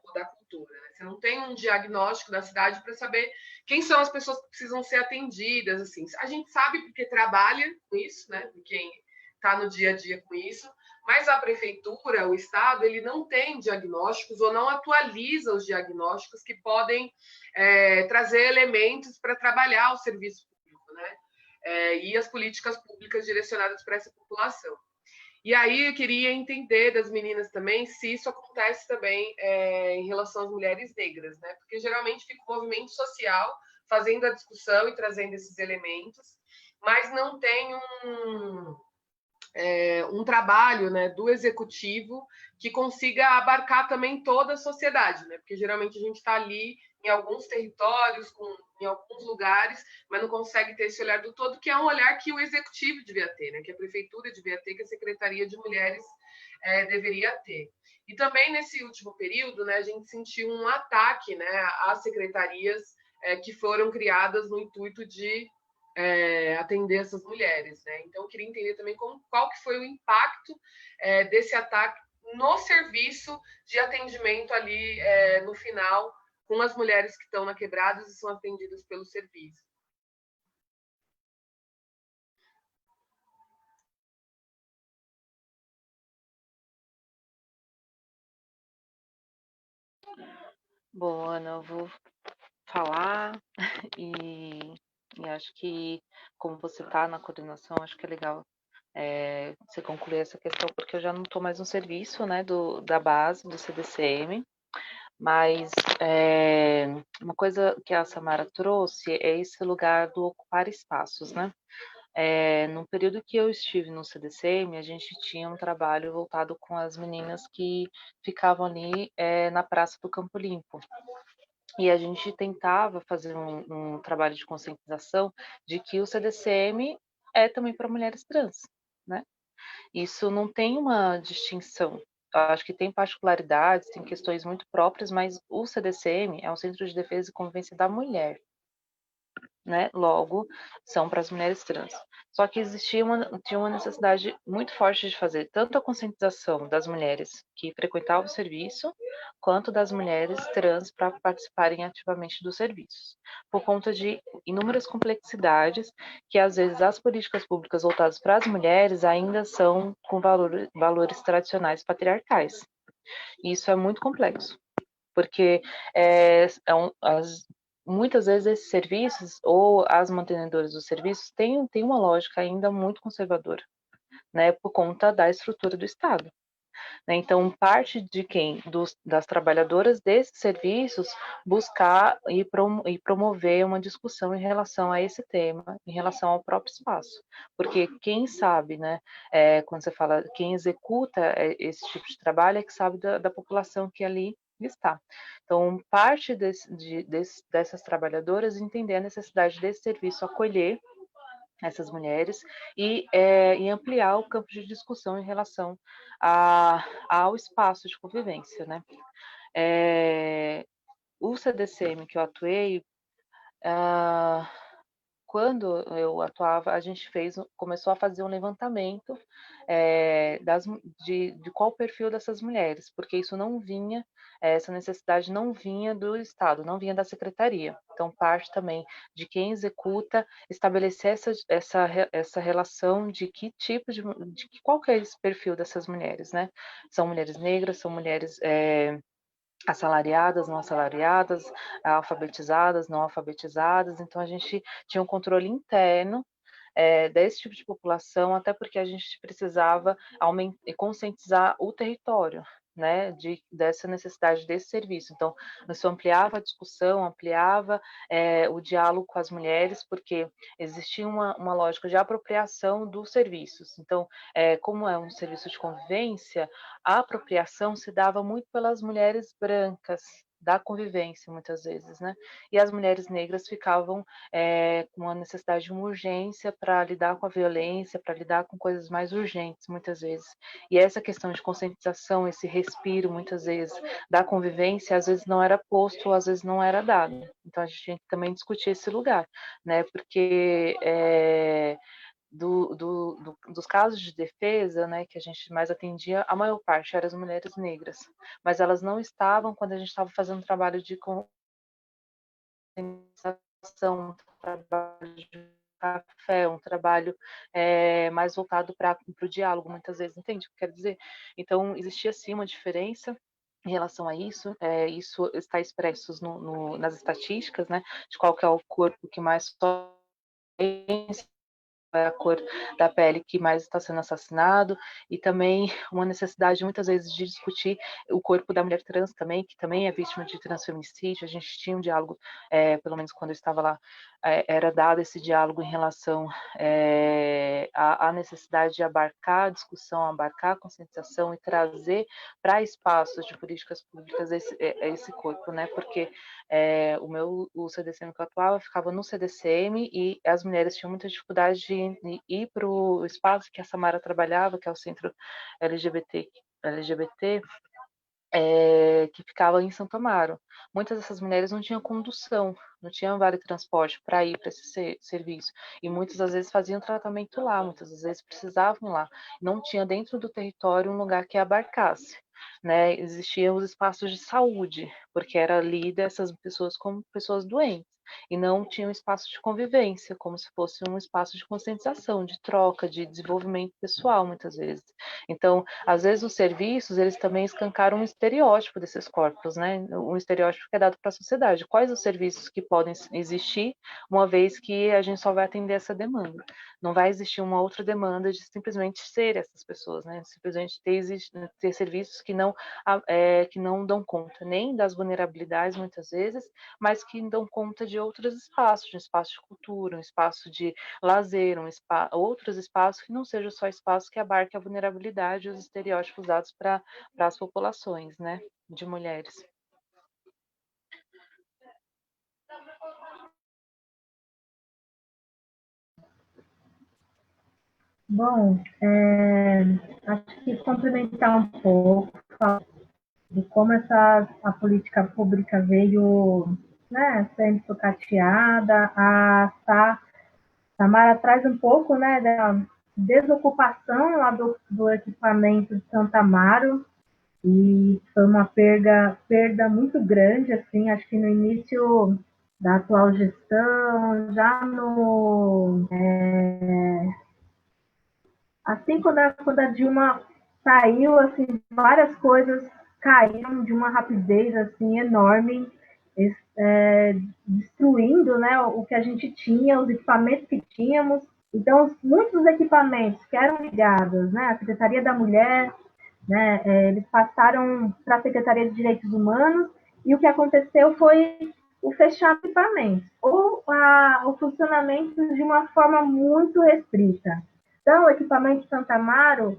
ou da cultura, né? Você não tem um diagnóstico da cidade para saber quem são as pessoas que precisam ser atendidas, assim. A gente sabe porque trabalha com isso, né? Quem está no dia a dia com isso, mas a prefeitura, o estado, ele não tem diagnósticos ou não atualiza os diagnósticos que podem trazer elementos para trabalhar o serviço público, né? E as políticas públicas direcionadas para essa população. E aí eu queria entender das meninas também se isso acontece também em relação às mulheres negras, né? Porque geralmente fica o movimento social fazendo a discussão e trazendo esses elementos, mas não tem um trabalho, né, do executivo que consiga abarcar também toda a sociedade, né? Porque geralmente a gente está ali em alguns territórios, em alguns lugares, mas não consegue ter esse olhar do todo, que é um olhar que o executivo devia ter, né? Que a prefeitura devia ter, que a Secretaria de Mulheres deveria ter. E também nesse último período, né, a gente sentiu um ataque, né, às secretarias que foram criadas no intuito de atender essas mulheres, né? Então, eu queria entender também qual que foi o impacto desse ataque no serviço de atendimento ali no final, com as mulheres que estão na quebradas e são atendidas pelo serviço. Bom, Ana, eu vou falar e acho que, como você está na coordenação, acho que é legal você concluir essa questão, porque eu já não estou mais no serviço, né, da base, do CDCM, mas uma coisa que a Samara trouxe é esse lugar do ocupar espaços, né? No período que eu estive no CDCM, a gente tinha um trabalho voltado com as meninas que ficavam ali na Praça do Campo Limpo. E a gente tentava fazer um trabalho de conscientização de que o CDCM é também para mulheres trans, né? Isso não tem uma distinção. Eu acho que tem particularidades, tem questões muito próprias, mas o CDCM é um Centro de Defesa e Convivência da Mulher, né? Logo, são para as mulheres trans. Só que tinha uma necessidade muito forte de fazer tanto a conscientização das mulheres que frequentavam o serviço, quanto das mulheres trans para participarem ativamente dos serviços, por conta de inúmeras complexidades que, às vezes, as políticas públicas voltadas para as mulheres ainda são com valores tradicionais patriarcais. E isso é muito complexo, porque muitas vezes esses serviços ou as mantenedoras dos serviços têm uma lógica ainda muito conservadora, né, por conta da estrutura do Estado. Né? Então, parte de das trabalhadoras desses serviços buscar e promover uma discussão em relação a esse tema, em relação ao próprio espaço. Porque quem sabe, né, quando você fala quem executa esse tipo de trabalho é que sabe da população que ali está. Então, parte dessas trabalhadoras entender a necessidade desse serviço acolher essas mulheres e ampliar o campo de discussão em relação ao espaço de convivência, né? O CDCM que eu atuei, quando eu atuava, a gente começou a fazer um levantamento de qual o perfil dessas mulheres, porque isso não vinha, essa necessidade não vinha do Estado, não vinha da Secretaria. Então, parte também de quem executa estabelecer essa relação de que tipo qual que é esse perfil dessas mulheres, né? São mulheres negras, são mulheres assalariadas, não assalariadas, alfabetizadas, não alfabetizadas. Então, a gente tinha um controle interno desse tipo de população, até porque a gente precisava conscientizar o território, né, dessa necessidade desse serviço. Então, isso ampliava a discussão, ampliava o diálogo com as mulheres, porque existia uma lógica de apropriação dos serviços. Então, como é um serviço de convivência, a apropriação se dava muito pelas mulheres brancas, da convivência, muitas vezes, né? E as mulheres negras ficavam com a necessidade de uma urgência para lidar com a violência, para lidar com coisas mais urgentes, muitas vezes. E essa questão de conscientização, esse respiro, muitas vezes, da convivência, às vezes não era posto, às vezes não era dado. Então, a gente tinha que também discutir esse lugar, né? Porque dos casos de defesa, né, que a gente mais atendia, a maior parte eram as mulheres negras, mas elas não estavam quando a gente estava fazendo trabalho de conscientização, um trabalho de café, um trabalho mais voltado para o diálogo, muitas vezes, entende o que eu quero dizer? Então, existia sim uma diferença em relação a isso, isso está expresso nas estatísticas, né, de qual que é o corpo que mais sofre, é a cor da pele que mais está sendo assassinado, e também uma necessidade muitas vezes de discutir o corpo da mulher trans também, que também é vítima de transfeminicídio. A gente tinha um diálogo, pelo menos quando eu estava lá, era dado esse diálogo em relação à necessidade de abarcar a discussão, abarcar a conscientização e trazer para espaços de políticas públicas esse corpo, né? Porque o CDCM que eu atuava ficava no CDCM e as mulheres tinham muita dificuldade de ir para o espaço que a Samara trabalhava, que é o Centro LGBT, que ficava em Santo Amaro. Muitas dessas mulheres não tinham condução, não tinham vale transporte para ir para esse serviço. E muitas das vezes faziam tratamento lá, muitas das vezes precisavam lá. Não tinha dentro do território um lugar que abarcasse. Né? Existiam os espaços de saúde, porque era lida essas pessoas como pessoas doentes. E não tinha um espaço de convivência, como se fosse um espaço de conscientização, de troca, de desenvolvimento pessoal, muitas vezes. Então, às vezes os serviços, eles também escancaram um estereótipo desses corpos, né? Um estereótipo que é dado para a sociedade. Quais os serviços que podem existir, uma vez que a gente só vai atender essa demanda? Não vai existir uma outra demanda de simplesmente ser essas pessoas, né? Simplesmente ter serviços que não dão conta nem das vulnerabilidades, muitas vezes, mas que dão conta de outros espaços, de espaço de cultura, um espaço de lazer, outros espaços que não sejam só espaços que abarquem a vulnerabilidade e os estereótipos dados para as populações, né, de mulheres. Bom, acho que complementar um pouco de como a política pública veio, né, sendo sucateada. A Samara traz um pouco, né, da desocupação lá do equipamento de Santo Amaro, e foi uma perda muito grande, assim, acho que no início da atual gestão, já assim, quando a Dilma saiu, assim, várias coisas caíram de uma rapidez assim enorme, destruindo, né, o que a gente tinha, os equipamentos que tínhamos. Então, muitos dos equipamentos que eram ligados, né, à Secretaria da Mulher, né, eles passaram para a Secretaria de Direitos Humanos, e o que aconteceu foi o fechamento de equipamentos, ou o funcionamento de uma forma muito restrita. Então, o equipamento de Santo Amaro,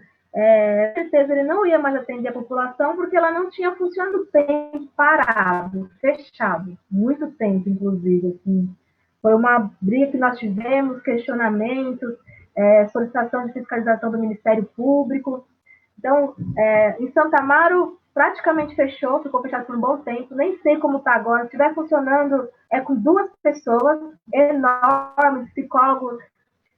certeza, ele não ia mais atender a população, porque ela não tinha funcionado tempo, parado, fechado, muito tempo, inclusive. Assim. Foi uma briga que nós tivemos, questionamentos, solicitação de fiscalização do Ministério Público. Então, em Santo Amaro, praticamente fechou, ficou fechado por um bom tempo, nem sei como está agora. Se estiver funcionando, com 2 pessoas enormes, psicólogos,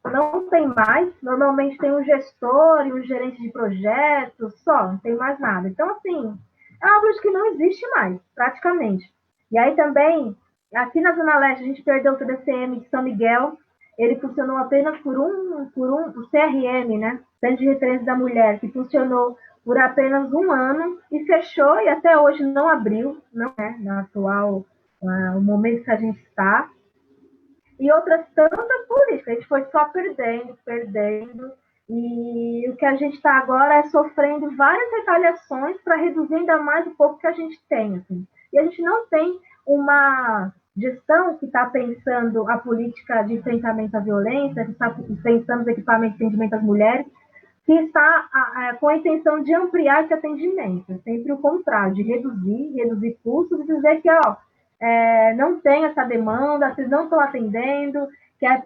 não tem mais. Normalmente tem um gestor e um gerente de projetos, só, não tem mais nada. Então, assim, é algo que não existe mais, praticamente. E aí também, aqui na Zona Leste, a gente perdeu o CDCM de São Miguel. Ele funcionou apenas por o CRM, né? Centro de Referência da Mulher, que funcionou por apenas um ano e fechou e até hoje não abriu, não é, na atual, o momento que a gente está. E outras tantas políticas, a gente foi só perdendo, perdendo, e o que a gente está agora é sofrendo várias retaliações para reduzir ainda mais o pouco que a gente tem. Assim. E a gente não tem uma gestão que está pensando a política de enfrentamento à violência, que está pensando os equipamentos de atendimento às mulheres, que está com a intenção de ampliar esse atendimento. É sempre o contrário, de reduzir custos e dizer que não tem essa demanda, vocês não estão atendendo, quer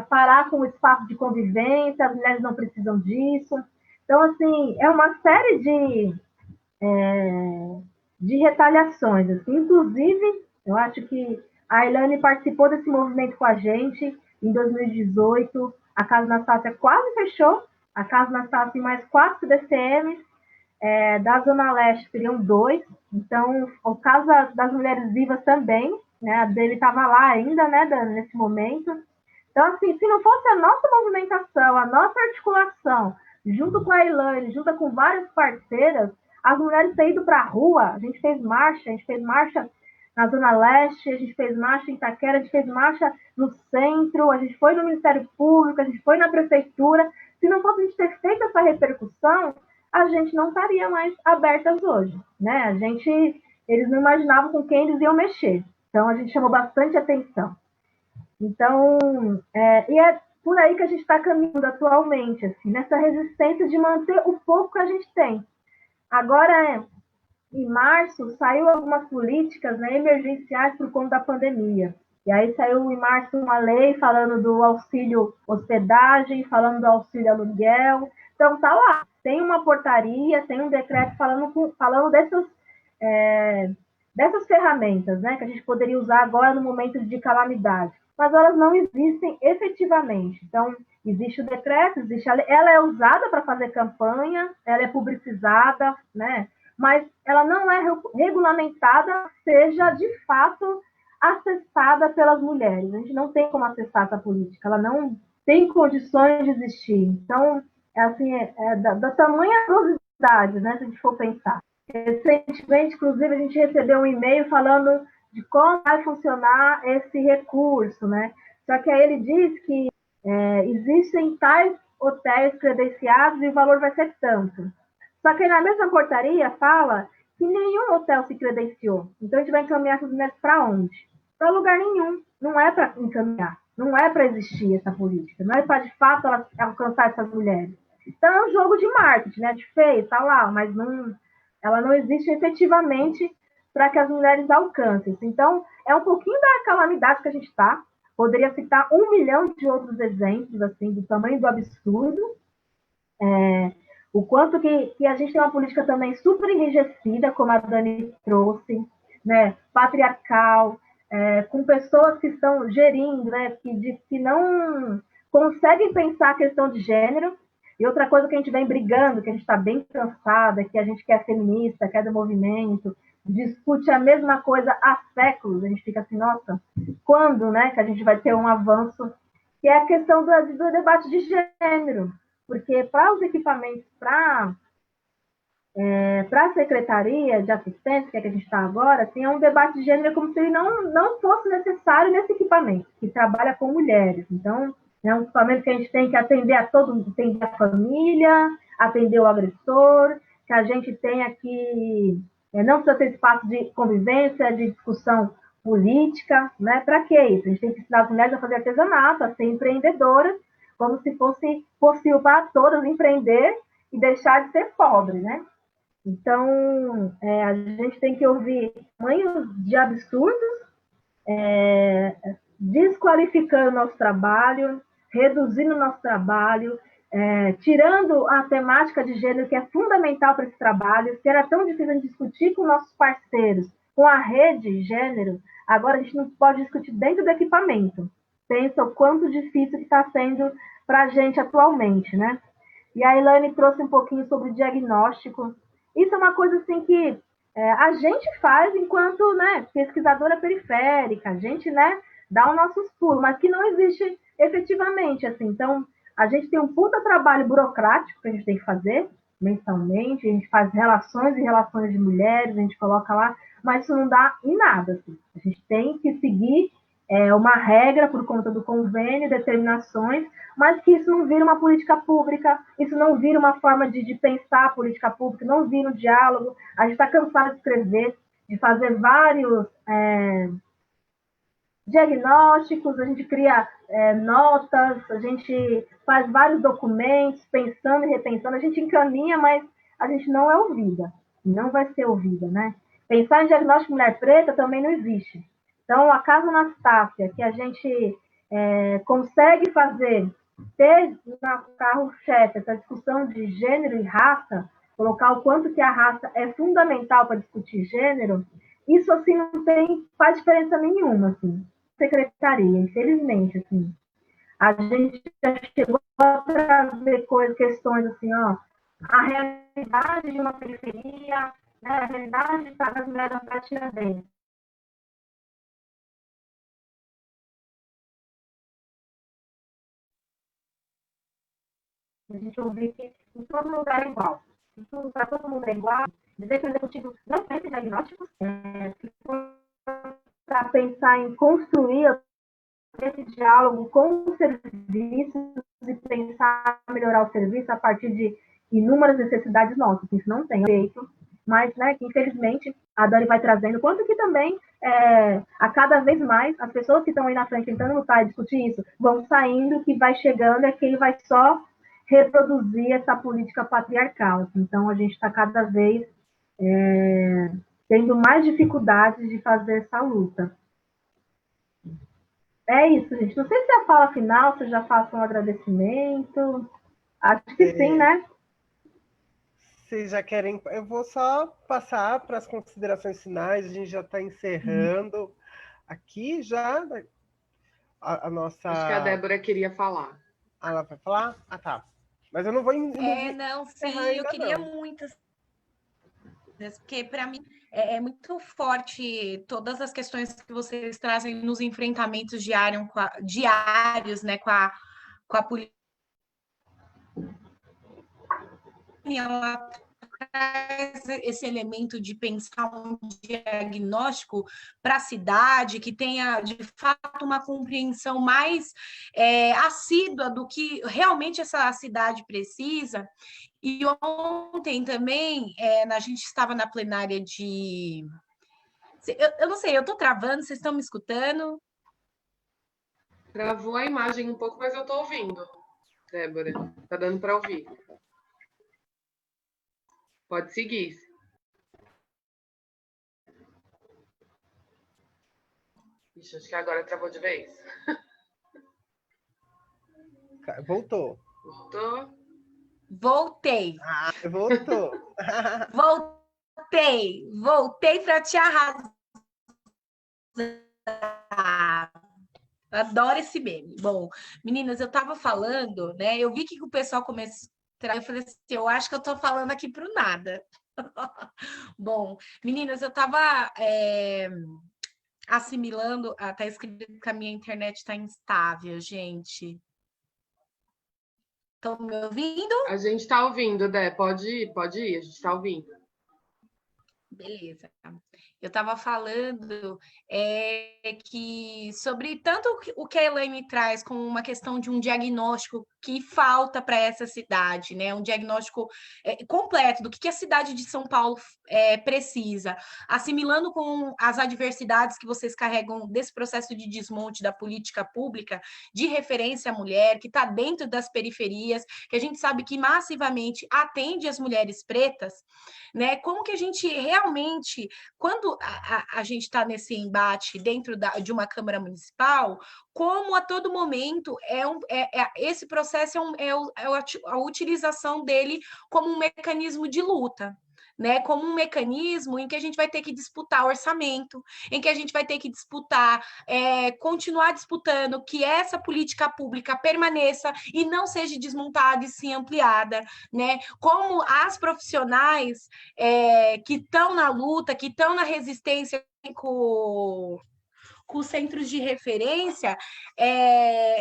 parar com o espaço de convivência, as mulheres não precisam disso. Então, assim, é uma série de retaliações. Assim. Inclusive, eu acho que a Elaine participou desse movimento com a gente em 2018. A Casa Anastácia quase fechou. A Casa Anastácia tem mais 4 CDCMs. Da Zona Leste seriam 2. Então, o caso das mulheres vivas também, né? A dele estava lá ainda, né, nesse momento. Então, assim, se não fosse a nossa movimentação, a nossa articulação, junto com a Elaine, junto com várias parceiras, as mulheres têm ido para a rua, a gente fez marcha na Zona Leste, a gente fez marcha em Itaquera, a gente fez marcha no centro, a gente foi no Ministério Público, a gente foi na Prefeitura. Se não fosse a gente ter feito essa repercussão, a gente não estaria mais abertas hoje, né? Eles não imaginavam com quem eles iam mexer. Então, a gente chamou bastante atenção. Então, e é por aí que a gente está caminhando atualmente, assim, nessa resistência de manter o pouco que a gente tem. Agora, em março, saiu algumas políticas, né, emergenciais por conta da pandemia. E aí saiu em março uma lei falando do auxílio hospedagem, falando do auxílio aluguel. Então, tá lá. Tem uma portaria, tem um decreto falando dessas ferramentas, né, que a gente poderia usar agora no momento de calamidade. Mas elas não existem efetivamente. Então, existe o decreto, ela é usada para fazer campanha, ela é publicizada, né, mas ela não é regulamentada, seja de fato acessada pelas mulheres. A gente não tem como acessar essa política, ela não tem condições de existir. Então, da tamanha atrocidade, né, se a gente for pensar. Recentemente, inclusive, a gente recebeu um e-mail falando de como vai funcionar esse recurso, né? Só que aí ele diz que existem tais hotéis credenciados e o valor vai ser tanto. Só que aí na mesma portaria fala que nenhum hotel se credenciou. Então a gente vai encaminhar essas mulheres para onde? Para lugar nenhum. Não é para encaminhar. Não é para existir essa política. Não é para, de fato, alcançar essas mulheres. Então é um jogo de marketing, né? De feio, tá lá, mas ela não existe efetivamente para que as mulheres alcancem. Então, é um pouquinho da calamidade que a gente está. Poderia citar 1 milhão de outros exemplos, assim, do tamanho do absurdo. O quanto que a gente tem uma política também super enrijecida, como a Dani trouxe, né, patriarcal, com pessoas que estão gerindo, né, que não conseguem pensar a questão de gênero. E outra coisa que a gente vem brigando, que a gente está bem cansada, que a gente quer feminista, quer do movimento, discute a mesma coisa há séculos, a gente fica assim, nossa, quando, né, que a gente vai ter um avanço, que é a questão do debate de gênero. Porque para os equipamentos, para a Secretaria de Assistência, que é que a gente está agora, assim, é um debate de gênero como se ele não fosse necessário nesse equipamento, que trabalha com mulheres. Então, é um equipamento que a gente tem que atender atender a família, atender o agressor, que a gente tenha que não precisa ter espaço de convivência, de discussão política, né? Para que isso? A gente tem que ensinar as mulheres a fazer artesanato, a ser empreendedoras, como se fosse possível para todas empreender e deixar de ser pobre, né? Então, a gente tem que ouvir tamanhos de absurdos, desqualificando o nosso trabalho, reduzindo o nosso trabalho, tirando a temática de gênero, que é fundamental para esse trabalho. Se era tão difícil de discutir com nossos parceiros, com a rede gênero, agora a gente não pode discutir dentro do equipamento. Pensa o quanto difícil que está sendo para a gente atualmente, né? E a Elaine trouxe um pouquinho sobre diagnóstico. Isso é uma coisa assim que a gente faz enquanto, né, pesquisadora periférica, a gente, né, dá os nossos pulos, mas que não existe efetivamente, assim. Então, a gente tem um puta trabalho burocrático que a gente tem que fazer, mensalmente, a gente faz relações e relações de mulheres, a gente coloca lá, mas isso não dá em nada. Assim. A gente tem que seguir uma regra por conta do convênio, determinações, mas que isso não vira uma política pública, isso não vira uma forma de pensar a política pública, não vira um diálogo. A gente está cansado de escrever, de fazer vários diagnósticos, a gente cria notas, a gente faz vários documentos, pensando e repensando, a gente encaminha, mas a gente não é ouvida, não vai ser ouvida, né? Pensar em diagnóstico de mulher preta também não existe. Então, a Casa Anastácia, que a gente consegue fazer, ter na carro-chefe essa discussão de gênero e raça, colocar o quanto que a raça é fundamental para discutir gênero, isso, assim, não faz diferença nenhuma, assim, secretaria, infelizmente, assim. A gente já chegou a trazer questões, assim, ó, a realidade de uma periferia, né, a realidade das mulheres da Tiradentes. A gente ouviu que em todo lugar é igual. Para todo mundo é igual. Dizer que o executivo não fez diagnósticos, para pensar em construir esse diálogo com os serviços e pensar em melhorar o serviço a partir de inúmeras necessidades nossas. Isso não tem feito, mas, né, que infelizmente a Dani vai trazendo, quanto que também a cada vez mais as pessoas que estão aí na frente tentando lutar e discutir isso vão saindo, que vai chegando é quem vai só reproduzir essa política patriarcal. Então a gente está cada vez tendo mais dificuldades de fazer essa luta. É isso, gente. Não sei se é a fala final, se já faço um agradecimento. Acho que sim, né? Vocês já querem... Eu vou só passar para as considerações finais, a gente já está encerrando aqui já a nossa... Acho que a Débora queria falar. Ela vai falar? Ah, tá. Mas eu não vou... Não, sim, eu queria não. muito... Porque, para mim, é muito forte todas as questões que vocês trazem nos enfrentamentos diários, né, com a polícia. Ela traz esse elemento de pensar um diagnóstico para a cidade, que tenha, de fato, uma compreensão mais assídua do que realmente essa cidade precisa. E ontem também, a gente estava na plenária de... Eu não sei, eu estou travando, vocês estão me escutando? Travou a imagem um pouco, mas eu estou ouvindo, Débora. Tá dando para ouvir. Pode seguir. Ixi, acho que agora travou de vez. Voltou. Voltou? Voltei. Ah, voltou. Voltei para te arrasar. Adoro esse meme. Bom, meninas, eu estava falando, né? Eu vi que o pessoal começou. Eu falei assim, eu acho que eu estou falando aqui para o nada. Bom, meninas, eu estava assimilando. Tá escrito que a minha internet está instável, gente. Estão me ouvindo? A gente está ouvindo, Dé. Pode ir, a gente está ouvindo. Beleza. Eu estava falando que sobre tanto o que a Elaine traz como uma questão de um diagnóstico que falta para essa cidade, né? Um diagnóstico completo do que a cidade de São Paulo precisa, assimilando com as adversidades que vocês carregam desse processo de desmonte da política pública de referência à mulher, que está dentro das periferias, que a gente sabe que massivamente atende as mulheres pretas, né? Como que a gente realmente, quando a gente está nesse embate dentro de uma Câmara Municipal, como a todo momento esse processo a utilização dele como um mecanismo de luta, né? Como um mecanismo em que a gente vai ter que disputar orçamento, em que a gente vai ter que disputar, continuar disputando que essa política pública permaneça e não seja desmontada e sim ampliada, né? Como as profissionais que estão na luta, que estão na resistência com com centros de referência,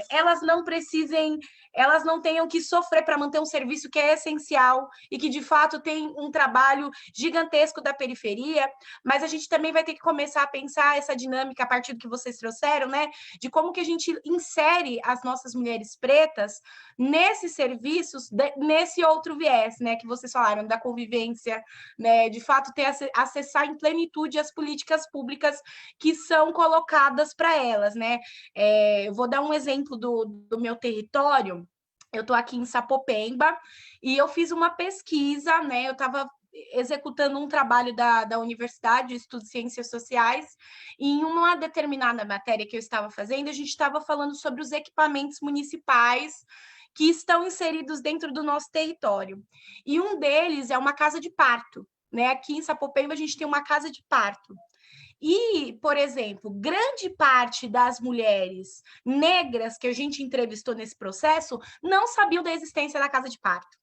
elas não tenham que sofrer para manter um serviço que é essencial e que, de fato, tem um trabalho gigantesco da periferia, mas a gente também vai ter que começar a pensar essa dinâmica a partir do que vocês trouxeram, né, de como que a gente insere as nossas mulheres pretas nesses serviços, nesse outro viés, né, que vocês falaram, da convivência, né, de fato, acessar em plenitude as políticas públicas que são colocadas para elas, né? Eu vou dar um exemplo do meu território. Eu estou aqui em Sapopemba e eu fiz uma pesquisa, né? Eu estava executando um trabalho da Universidade de Estudos de Ciências Sociais, e em uma determinada matéria que eu estava fazendo, a gente estava falando sobre os equipamentos municipais que estão inseridos dentro do nosso território. E um deles é uma casa de parto, né? Aqui em Sapopemba a gente tem uma casa de parto. E, por exemplo, grande parte das mulheres negras que a gente entrevistou nesse processo não sabiam da existência da casa de parto.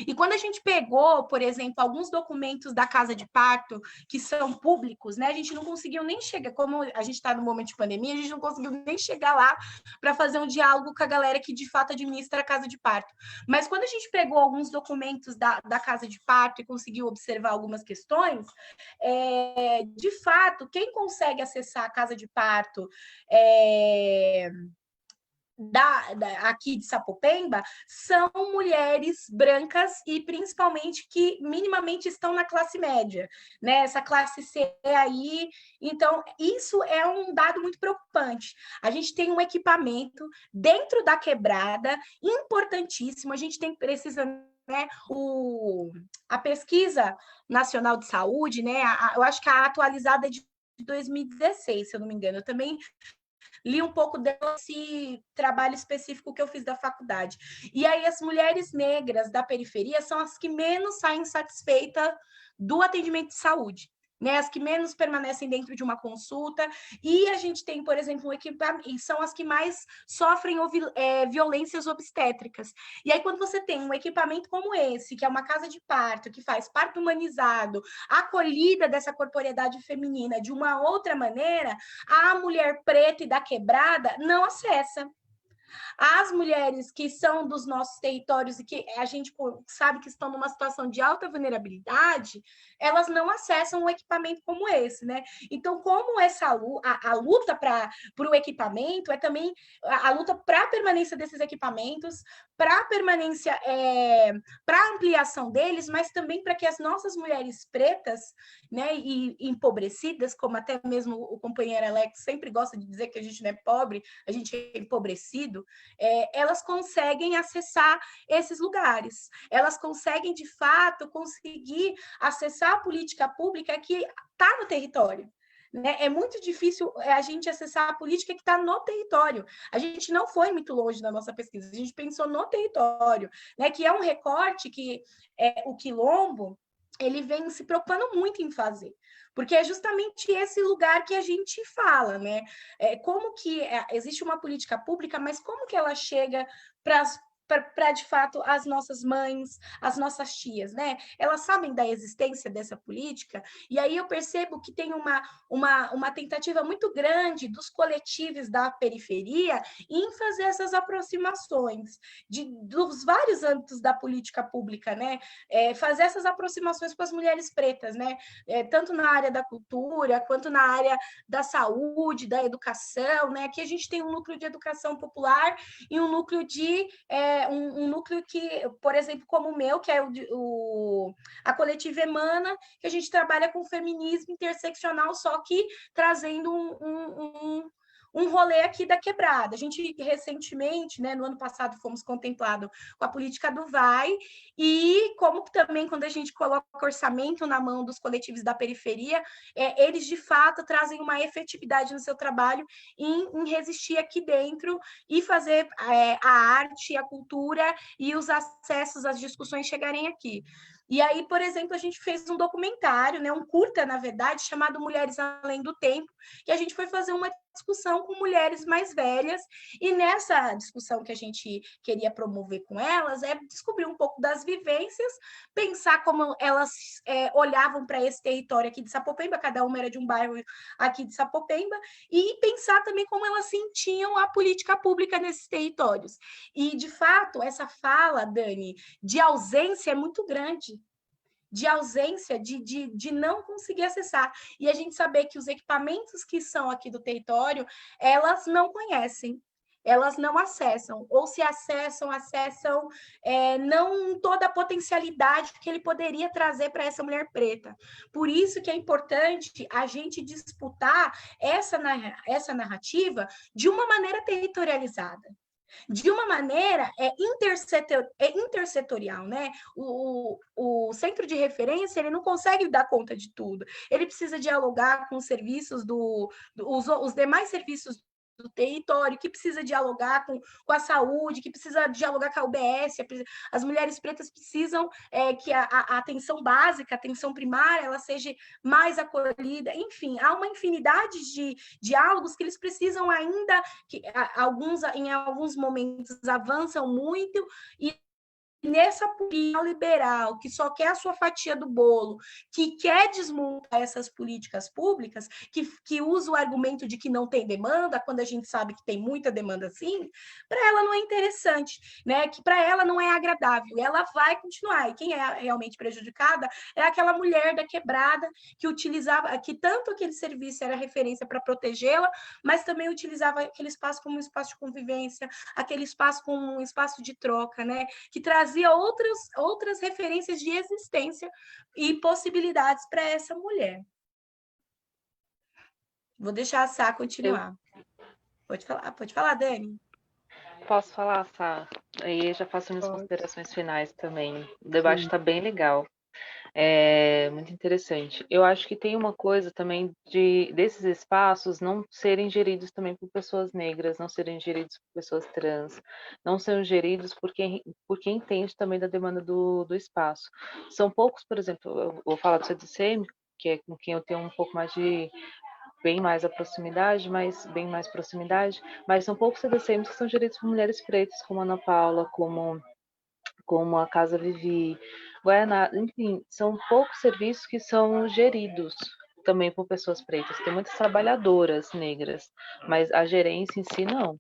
E quando a gente pegou, por exemplo, alguns documentos da casa de parto que são públicos, né, a gente não conseguiu nem chegar, como a gente está no momento de pandemia, a gente não conseguiu nem chegar lá para fazer um diálogo com a galera que de fato administra a casa de parto. Mas quando a gente pegou alguns documentos da casa de parto e conseguiu observar algumas questões, de fato, quem consegue acessar a casa de parto aqui de Sapopemba são mulheres brancas e principalmente que minimamente estão na classe média, né? Essa classe C aí. Então, isso é um dado muito preocupante. A gente tem um equipamento dentro da quebrada importantíssimo, a gente precisa, né, a Pesquisa Nacional de Saúde, né? Eu acho que a atualizada é de 2016, se eu não me engano. Eu também li um pouco desse trabalho específico que eu fiz da faculdade. E aí as mulheres negras da periferia são as que menos saem satisfeitas do atendimento de saúde, né? As que menos permanecem dentro de uma consulta, e a gente tem, por exemplo, um equipamento, e são as que mais sofrem violências obstétricas. E aí, quando você tem um equipamento como esse, que é uma casa de parto, que faz parto humanizado, acolhida dessa corporeidade feminina de uma outra maneira, a mulher preta e da quebrada não acessa. As mulheres que são dos nossos territórios e que a gente sabe que estão numa situação de alta vulnerabilidade, elas não acessam um equipamento como esse, né? Então, como a luta para o equipamento é também a luta para a permanência desses equipamentos, para a permanência, para a ampliação deles, mas também para que as nossas mulheres pretas, né, e empobrecidas, como até mesmo o companheiro Alex sempre gosta de dizer que a gente não é pobre, a gente é empobrecido, elas conseguem acessar esses lugares, elas conseguem, de fato, conseguir acessar a política pública que está no território. Né? É muito difícil a gente acessar a política que está no território. A gente não foi muito longe na nossa pesquisa, a gente pensou no território, né? Que é um recorte que o Quilombo ele vem se preocupando muito em fazer, porque é justamente esse lugar que a gente fala, né? Como que existe uma política pública, mas como que ela chega para, de fato, as nossas mães, as nossas tias, né? Elas sabem da existência dessa política, e aí eu percebo que tem uma tentativa muito grande dos coletivos da periferia em fazer essas aproximações dos vários âmbitos da política pública, né? Fazer essas aproximações com as mulheres pretas, né? Tanto na área da cultura, quanto na área da saúde, da educação, né? Aqui a gente tem um núcleo de educação popular e um núcleo um núcleo que, por exemplo, como o meu, que é a Coletiva Emana, que a gente trabalha com feminismo interseccional, só que trazendo um rolê aqui da quebrada. A gente, recentemente, né, no ano passado, fomos contemplados com a política do Vai, e como também, quando a gente coloca orçamento na mão dos coletivos da periferia, eles, de fato, trazem uma efetividade no seu trabalho em resistir aqui dentro e fazer a arte, a cultura e os acessos às discussões chegarem aqui. E aí, por exemplo, a gente fez um documentário, né, um curta, na verdade, chamado Mulheres Além do Tempo, que a gente foi fazer uma discussão com mulheres mais velhas, e nessa discussão que a gente queria promover com elas é descobrir um pouco das vivências, pensar como elas olhavam para esse território aqui de Sapopemba, cada uma era de um bairro aqui de Sapopemba, e pensar também como elas sentiam a política pública nesses territórios. E, de fato, essa fala, Dani, de ausência é muito grande, de ausência, de não conseguir acessar. E a gente saber que os equipamentos que são aqui do território, elas não conhecem, elas não acessam, ou se acessam não toda a potencialidade que ele poderia trazer para essa mulher preta. Por isso que é importante a gente disputar essa narrativa de uma maneira territorializada, de uma maneira intersetorial, né? O centro de referência ele não consegue dar conta de tudo. Ele precisa dialogar com os serviços os demais serviços do território, que precisa dialogar com a saúde, que precisa dialogar com a UBS. As mulheres pretas precisam que a atenção básica, a atenção primária, ela seja mais acolhida. Enfim, há uma infinidade de diálogos que eles precisam ainda, que em alguns momentos avançam muito, e nessa política liberal, que só quer a sua fatia do bolo, que quer desmontar essas políticas públicas, que usa o argumento de que não tem demanda, quando a gente sabe que tem muita demanda sim, para ela não é interessante, né? Que para ela não é agradável, ela vai continuar. E quem é realmente prejudicada é aquela mulher da quebrada que utilizava, que tanto aquele serviço era referência para protegê-la, mas também utilizava aquele espaço como um espaço de convivência, aquele espaço como um espaço de troca, né? Que trazia outras referências de existência e possibilidades para essa mulher. Vou deixar a Sá continuar. Pode falar, Dani. Posso falar, Sá? Aí já faço minhas considerações finais também. O debate está bem legal. É muito interessante. Eu acho que tem uma coisa também desses espaços não serem geridos também por pessoas negras, não serem geridos por pessoas trans, não serem geridos por quem entende também da demanda do espaço. São poucos, por exemplo, eu vou falar do CDCM, que é com quem eu tenho um pouco mais bem mais proximidade, mas são poucos CDCMs que são geridos por mulheres pretas, como a Ana Paula, como a Casa Vivi, Guaianá, enfim, são poucos serviços que são geridos também por pessoas pretas. Tem muitas trabalhadoras negras, mas a gerência em si não.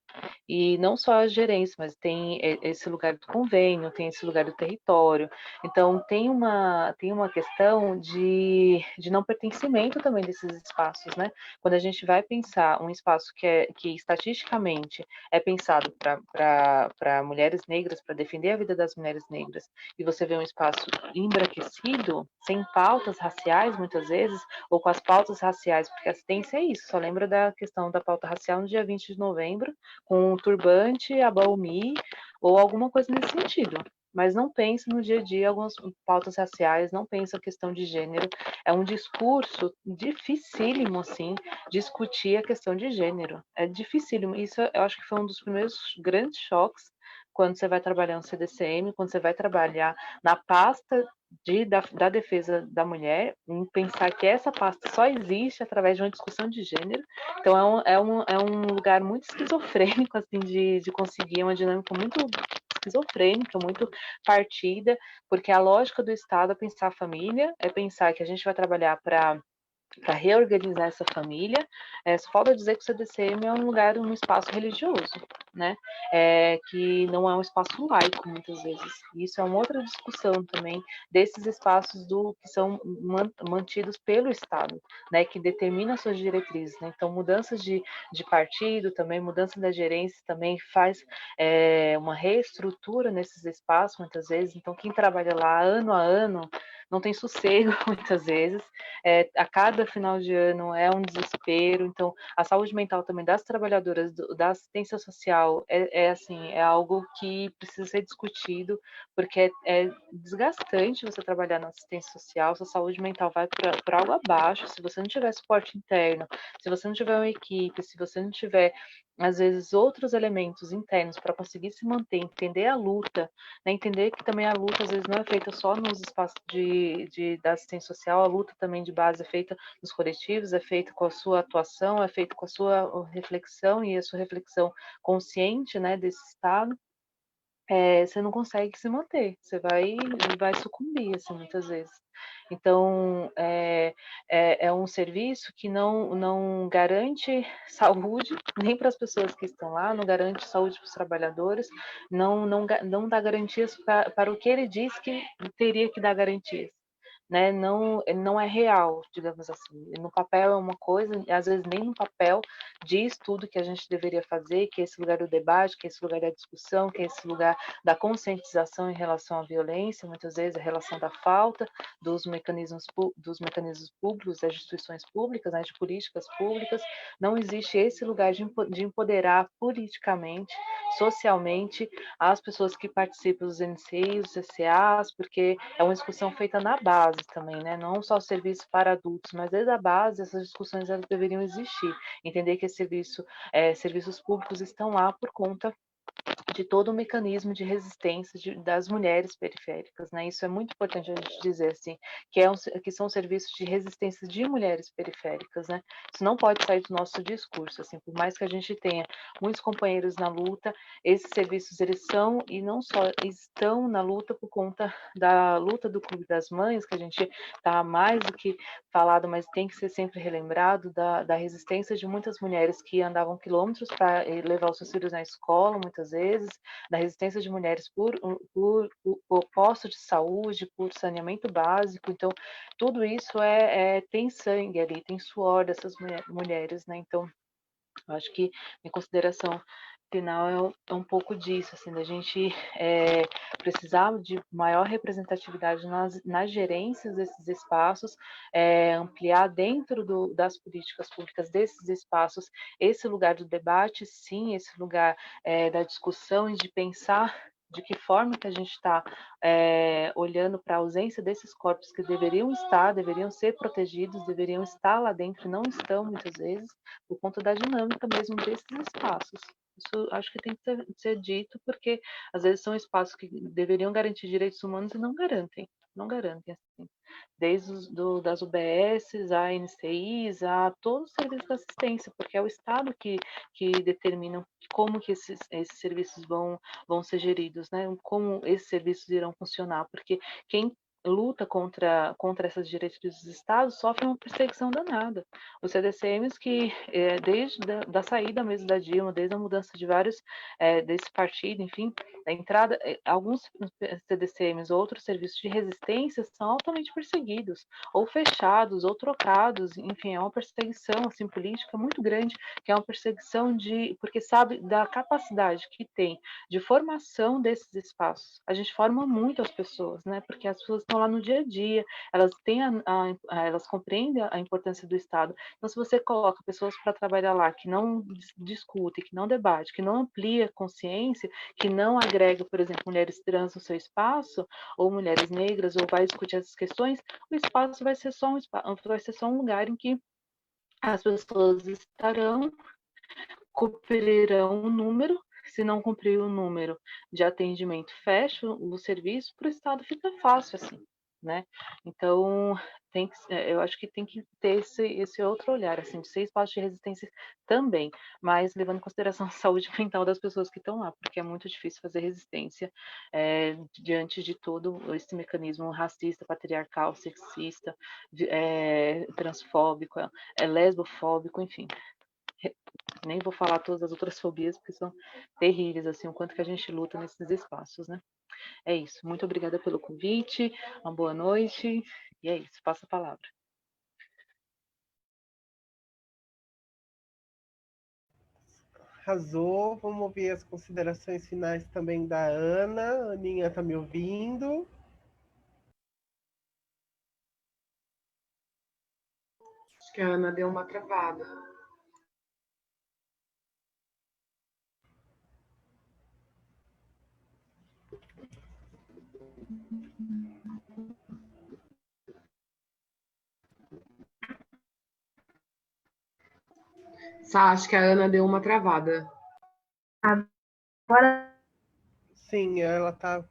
E não só a gerência, mas tem esse lugar do convênio, tem esse lugar do território. Então, tem uma questão de não pertencimento também desses espaços, né? Quando a gente vai pensar um espaço que estatisticamente é pensado para mulheres negras, para defender a vida das mulheres negras, e você vê um espaço embranquecido, sem pautas raciais, muitas vezes, ou com as pautas raciais, porque assistência é isso, só lembra da questão da pauta racial no dia 20 de novembro, com um turbante, a baumi, ou alguma coisa nesse sentido. Mas não pensa no dia a dia algumas pautas raciais, não pensa a questão de gênero. É um discurso dificílimo, assim, discutir a questão de gênero. É dificílimo. Isso eu acho que foi um dos primeiros grandes choques quando você vai trabalhar no CDCM, quando você vai trabalhar na pasta da defesa da mulher, em pensar que essa pasta só existe através de uma discussão de gênero. Então, é um lugar muito esquizofrênico, assim, de conseguir uma dinâmica muito esquizofrênica, muito partida, porque a lógica do Estado é pensar a família, é pensar que a gente vai trabalhar para reorganizar essa família. Só falta dizer que o CDCM é um espaço religioso, né? Que não é um espaço laico, muitas vezes. Isso é uma outra discussão também desses espaços que são mantidos pelo Estado, né? Que determina suas diretrizes, né? Então, mudanças de partido também, mudança da gerência também faz uma reestrutura nesses espaços, muitas vezes. Então, quem trabalha lá ano a ano não tem sossego, muitas vezes. A cada final de ano é um desespero. Então, a saúde mental também das trabalhadoras da assistência social é algo que precisa ser discutido, porque é desgastante você trabalhar na assistência social, sua saúde mental vai para algo abaixo, se você não tiver suporte interno, se você não tiver uma equipe, se você não tiver às vezes, outros elementos internos para conseguir se manter, entender a luta, né? Entender que também a luta, às vezes, não é feita só nos espaços da assistência social, a luta também de base é feita nos coletivos, é feita com a sua atuação, é feita com a sua reflexão e a sua reflexão consciente, né, desse estado. Você não consegue se manter, você vai sucumbir, assim, muitas vezes. Então, é um serviço que não garante saúde nem para as pessoas que estão lá, não garante saúde para os trabalhadores, não dá garantias para o que ele diz que teria que dar garantias. Né? Não, ele não é real, digamos assim. No papel é uma coisa, e às vezes nem no papel diz tudo que a gente deveria fazer, que é esse lugar do debate, que é esse lugar da discussão, que é esse lugar da conscientização em relação à violência, muitas vezes a relação da falta dos mecanismos públicos, das instituições públicas, né, de políticas públicas. Não existe esse lugar de empoderar politicamente, socialmente, as pessoas que participam dos NCIs, dos CCAs, porque é uma discussão feita na base também, né? Não só o serviço para adultos, mas desde a base essas discussões elas deveriam existir. Entender que serviços públicos estão lá por conta de todo o mecanismo de resistência das mulheres periféricas, né? Isso é muito importante a gente dizer assim, que são serviços de resistência de mulheres periféricas, né? Isso não pode sair do nosso discurso, assim, por mais que a gente tenha muitos companheiros na luta, esses serviços eles são e não só estão na luta por conta da luta do Clube das Mães, que a gente está mais do que falado, mas tem que ser sempre relembrado da resistência de muitas mulheres que andavam quilômetros para levar os seus filhos na escola, muitas vezes, da resistência de mulheres por posto de saúde, por saneamento básico. Então, tudo isso tem sangue ali, tem suor dessas mulheres, né? Então, eu acho que, em consideração final, é um pouco disso, assim, da gente precisar de maior representatividade nas gerências desses espaços, ampliar dentro das políticas públicas desses espaços esse lugar do debate, sim, esse lugar da discussão e de pensar de que forma que a gente está olhando para a ausência desses corpos que deveriam ser protegidos, deveriam estar lá dentro, não estão muitas vezes, por conta da dinâmica mesmo desses espaços. Isso acho que tem que ser dito, porque às vezes são espaços que deveriam garantir direitos humanos e não garantem, assim. Desde das UBSs, a NCIs, a todos os serviços de assistência, porque é o Estado que determina como que esses serviços vão ser geridos, né? Como esses serviços irão funcionar, porque quem luta contra essas diretrizes dos estados sofre uma perseguição danada. Os CDCMs que, desde da saída mesmo da Dilma, desde a mudança de vários, desse partido, enfim, da entrada, alguns CDCMs, outros serviços de resistência são altamente perseguidos, ou fechados, ou trocados, enfim, é uma perseguição, assim, política muito grande, que é uma perseguição porque sabe da capacidade que tem de formação desses espaços. A gente forma muito as pessoas, né, porque as pessoas estão lá no dia a dia, elas têm elas compreendem a importância do Estado. Então, se você coloca pessoas para trabalhar lá que não discutem, que não debate, que não amplia consciência, que não agrega, por exemplo, mulheres trans no seu espaço, ou mulheres negras, ou vai discutir essas questões, o espaço vai ser só um lugar em que as pessoas estarão, cumprirão o número. Se não cumprir o número de atendimento, fecha o serviço, para o Estado fica fácil assim, né? Então, eu acho que tem que ter esse outro olhar, assim, de ser espaço de resistência também, mas levando em consideração a saúde mental das pessoas que estão lá, porque é muito difícil fazer resistência diante de todo esse mecanismo racista, patriarcal, sexista, transfóbico, lesbofóbico, enfim. Nem vou falar todas as outras fobias, porque são terríveis, assim, o quanto que a gente luta nesses espaços, né? É isso. Muito obrigada pelo convite, uma boa noite, e é isso, passa a palavra. Arrasou. Vamos ouvir as considerações finais também da Ana. Aninha, tá me ouvindo? Acho que a Ana deu uma travada. Sá, acho que a Ana deu uma travada. Agora, Sim, ela tá.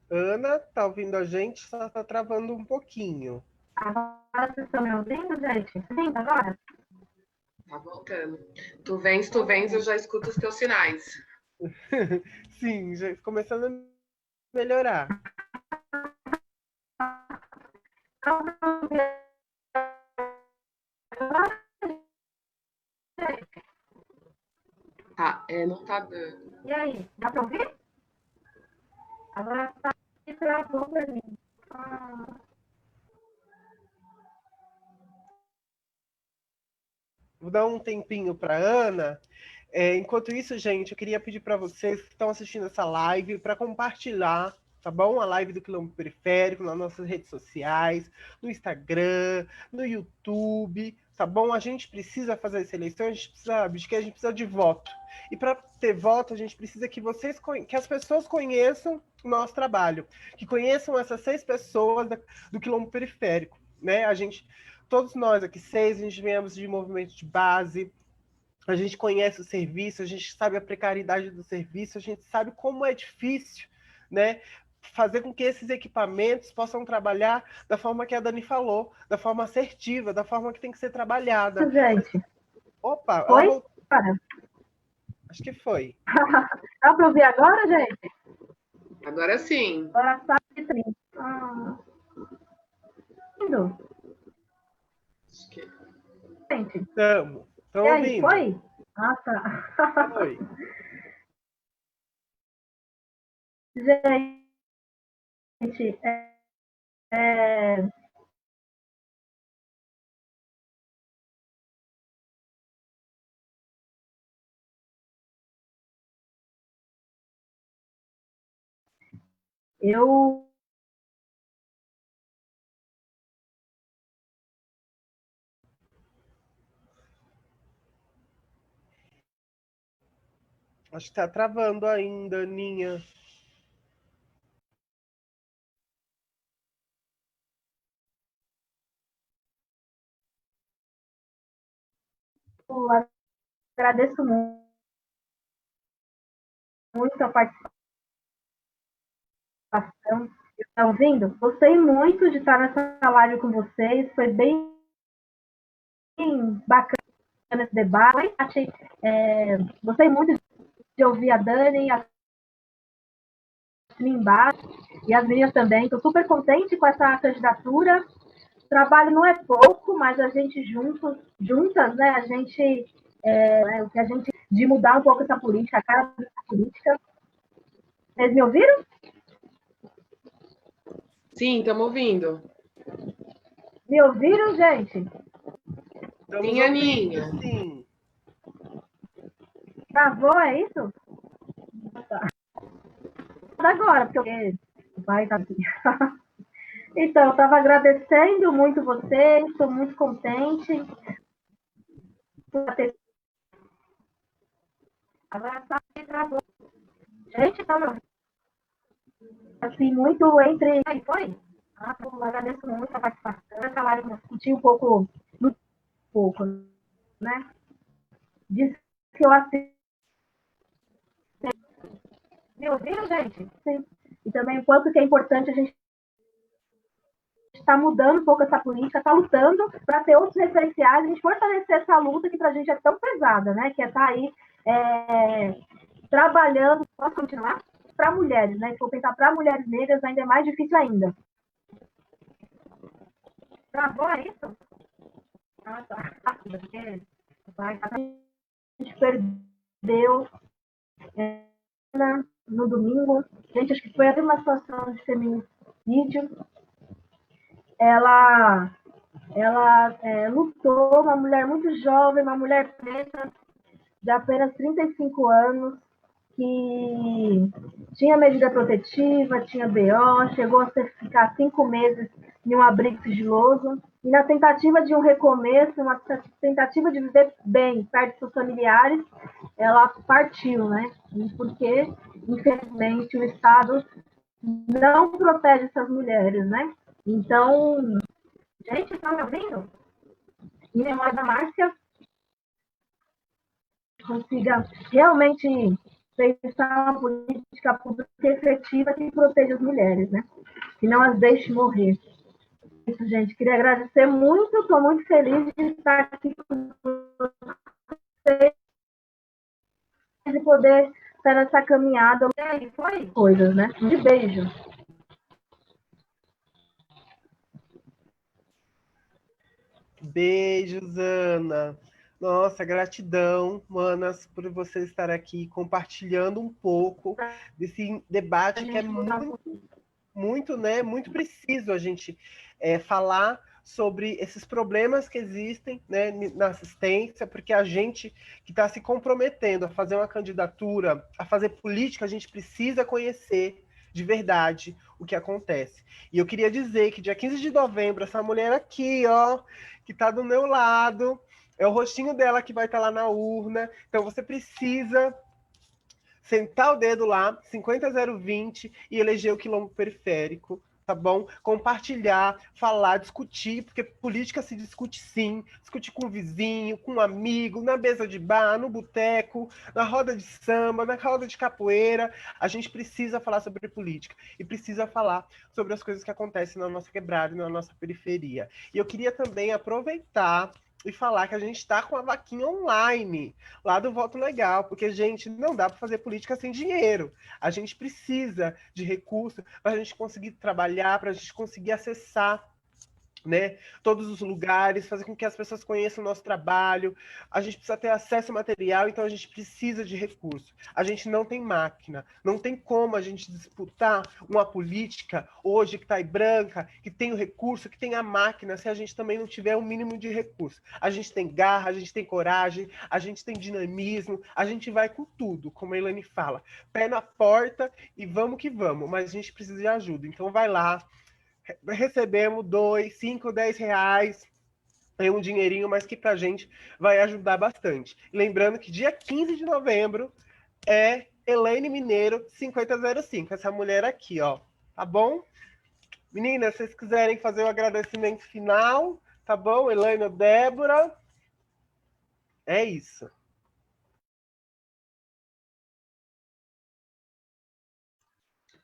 Ana, tá ouvindo a gente, só tá travando um pouquinho. agora vocês estão me ouvindo, gente? Sim, agora? Tá voltando. Tu vens, eu já escuto os teus sinais. Sim, já começando a melhorar. Tá, não tá dando. E aí, dá para ouvir? Agora tá travou para mim. Vou dar um tempinho para Ana. Enquanto isso, gente, eu queria pedir para vocês que estão assistindo essa live para compartilhar, tá bom? A live do Quilombo Periférico nas nossas redes sociais, no Instagram, no YouTube, tá bom? A gente precisa fazer essa eleição, a gente precisa de voto. E para ter voto, a gente precisa que que as pessoas conheçam o nosso trabalho, que conheçam essas 6 pessoas do Quilombo Periférico, né? Todos nós aqui, 6, a gente viemos de movimento de base, a gente conhece o serviço, a gente sabe a precariedade do serviço, a gente sabe como é difícil, né, fazer com que esses equipamentos possam trabalhar da forma que a Dani falou, da forma assertiva, da forma que tem que ser trabalhada. Gente, Opa, ela foi? voltou. Acho que foi. Dá para ouvir agora, gente? Agora sim. Agora tá lindo. Acho que... Gente, Estão e aí, ouvindo? foi? Ah, tá. Foi. Gente, eu Acho que tá travando ainda, Aninha. agradeço muito a participação. Estão ouvindo? Gostei muito de estar nessa live com vocês. Foi bem bacana esse debate. Gostei muito de ouvir a Dani, a embaixo, e as meninas também. Estou super contente com essa candidatura. O trabalho não é pouco, mas a gente juntas, né? O que a gente de mudar um pouco essa política, a cara da política. Vocês me ouviram? Sim, estamos ouvindo. Me ouviram, gente? Sim, Aninha. Sim. Travou, é isso? Tá. Agora, porque vai estar assim. Então, eu estava agradecendo muito vocês, estou muito contente por ter. Agora tá travou. Gente, tá me ouvindo? Assim, muito entre. Aí, foi? Eu agradeço muito a participação. Essa live eu discuti um pouco, né? Disso que eu assisti. Me ouviram, gente? Sim. E também o quanto que é importante a gente estar mudando um pouco essa política, está lutando para ter outros referenciais, a gente fortalecer essa luta que para a gente é tão pesada, né? Que é estar aí trabalhando. Posso continuar? Para mulheres, né? Se for pensar para mulheres negras, ainda é mais difícil ainda. Travou, é isso? Ah, tá. A gente perdeu no domingo. Gente, acho que foi até uma situação de feminicídio. Ela lutou, uma mulher muito jovem, uma mulher preta, de apenas 35 anos, que tinha medida protetiva, tinha BO, chegou a ficar 5 meses em um abrigo sigiloso, e na tentativa de um recomeço, uma tentativa de viver bem perto de seus familiares, ela partiu, né? Porque, infelizmente, o Estado não protege essas mulheres, né? Então, gente, estão me ouvindo? Em memória da Márcia, consiga realmente pensar uma política pública efetiva que proteja as mulheres, né? Que não as deixe morrer. Isso, gente. Queria agradecer muito, estou muito feliz de estar aqui com vocês e poder estar nessa caminhada. E foi coisas, né? De beijo. Beijos, Ana. Nossa, gratidão, manas, por você estar aqui compartilhando um pouco desse debate que é muito, né, muito preciso a gente falar sobre esses problemas que existem, né, na assistência, porque a gente que está se comprometendo a fazer uma candidatura, a fazer política, a gente precisa conhecer de verdade o que acontece. E eu queria dizer que dia 15 de novembro, essa mulher aqui, ó, que está do meu lado, é o rostinho dela que vai estar lá na urna. Então você precisa sentar o dedo lá, 50020, e eleger o quilombo periférico, tá bom? Compartilhar, falar, discutir, porque política se discute sim, discute com o vizinho, com um amigo, na mesa de bar, no boteco, na roda de samba, na roda de capoeira. A gente precisa falar sobre política e precisa falar sobre as coisas que acontecem na nossa quebrada e na nossa periferia. E eu queria também aproveitar e falar que a gente está com a vaquinha online lá do Voto Legal, porque, gente, não dá para fazer política sem dinheiro. A gente precisa de recursos para a gente conseguir trabalhar, para a gente conseguir acessar, né, todos os lugares, fazer com que as pessoas conheçam o nosso trabalho. A gente precisa ter acesso ao material, então a gente precisa de recursos. A gente não tem máquina, não tem como a gente disputar uma política hoje que está aí branca, que tem o recurso, que tem a máquina, se a gente também não tiver o mínimo de recurso. A gente tem garra, a gente tem coragem, a gente tem dinamismo, a gente vai com tudo, como a Elaine fala. Pé na porta e vamos que vamos, mas a gente precisa de ajuda. Então vai lá, recebemos 2, 5, 10 reais, é um dinheirinho, mas que pra gente vai ajudar bastante. Lembrando que dia 15 de novembro é Elaine Mineiro 5005, essa mulher aqui, ó. Tá bom? Meninas, se vocês quiserem fazer o agradecimento final, tá bom? Elaine ou Débora? É isso.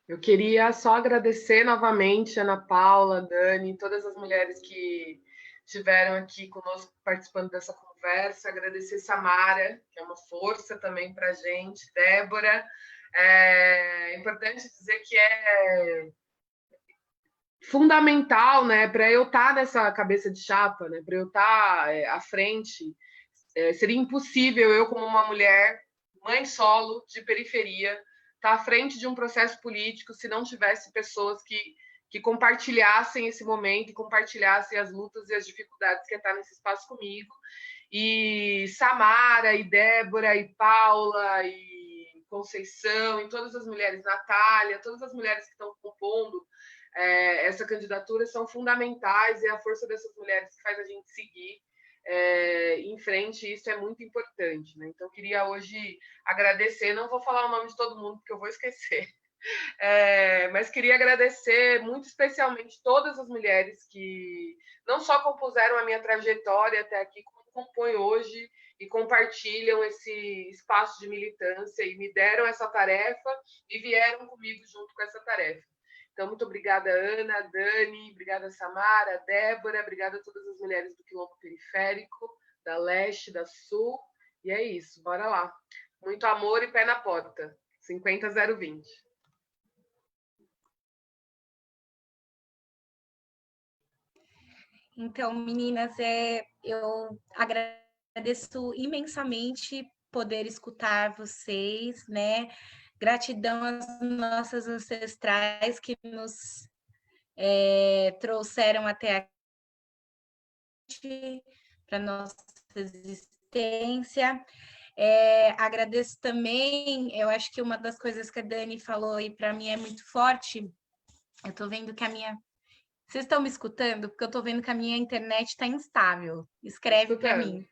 Eu queria só agradecer novamente a Ana Paula, a Dani, todas as mulheres que estiveram aqui conosco participando dessa conversa. Agradecer Samara, que é uma força também para a gente, Débora. É importante dizer que é fundamental, né, para eu estar nessa cabeça de chapa, né, para eu estar à frente, seria impossível eu, como uma mulher, mãe solo, de periferia, estar à frente de um processo político se não tivesse pessoas que compartilhassem esse momento e compartilhassem as lutas e as dificuldades que é estar nesse espaço comigo. E Samara, e Débora, e Paula, e Conceição, e todas as mulheres, Natália, todas as mulheres que estão compondo essa candidatura são fundamentais, e a força dessas mulheres que faz a gente seguir em frente, e isso é muito importante, né? Então, queria hoje agradecer, não vou falar o nome de todo mundo, porque eu vou esquecer, mas queria agradecer muito especialmente todas as mulheres que não só compuseram a minha trajetória até aqui, como compõem hoje e compartilham esse espaço de militância e me deram essa tarefa e vieram comigo junto com essa tarefa. Então, muito obrigada, Ana, Dani, obrigada, Samara, Débora, obrigada a todas as mulheres do Quilombo Periférico, da Leste, da Sul. E é isso, bora lá. Muito amor e pé na porta. 50020. Então, meninas, eu agradeço imensamente poder escutar vocês, né? Gratidão às nossas ancestrais que nos trouxeram até aqui para nossa existência. Agradeço também, eu acho que uma das coisas que a Dani falou e para mim é muito forte, eu estou vendo que a minha... Vocês estão me escutando? Porque eu estou vendo que a minha internet está instável. Escreve para mim.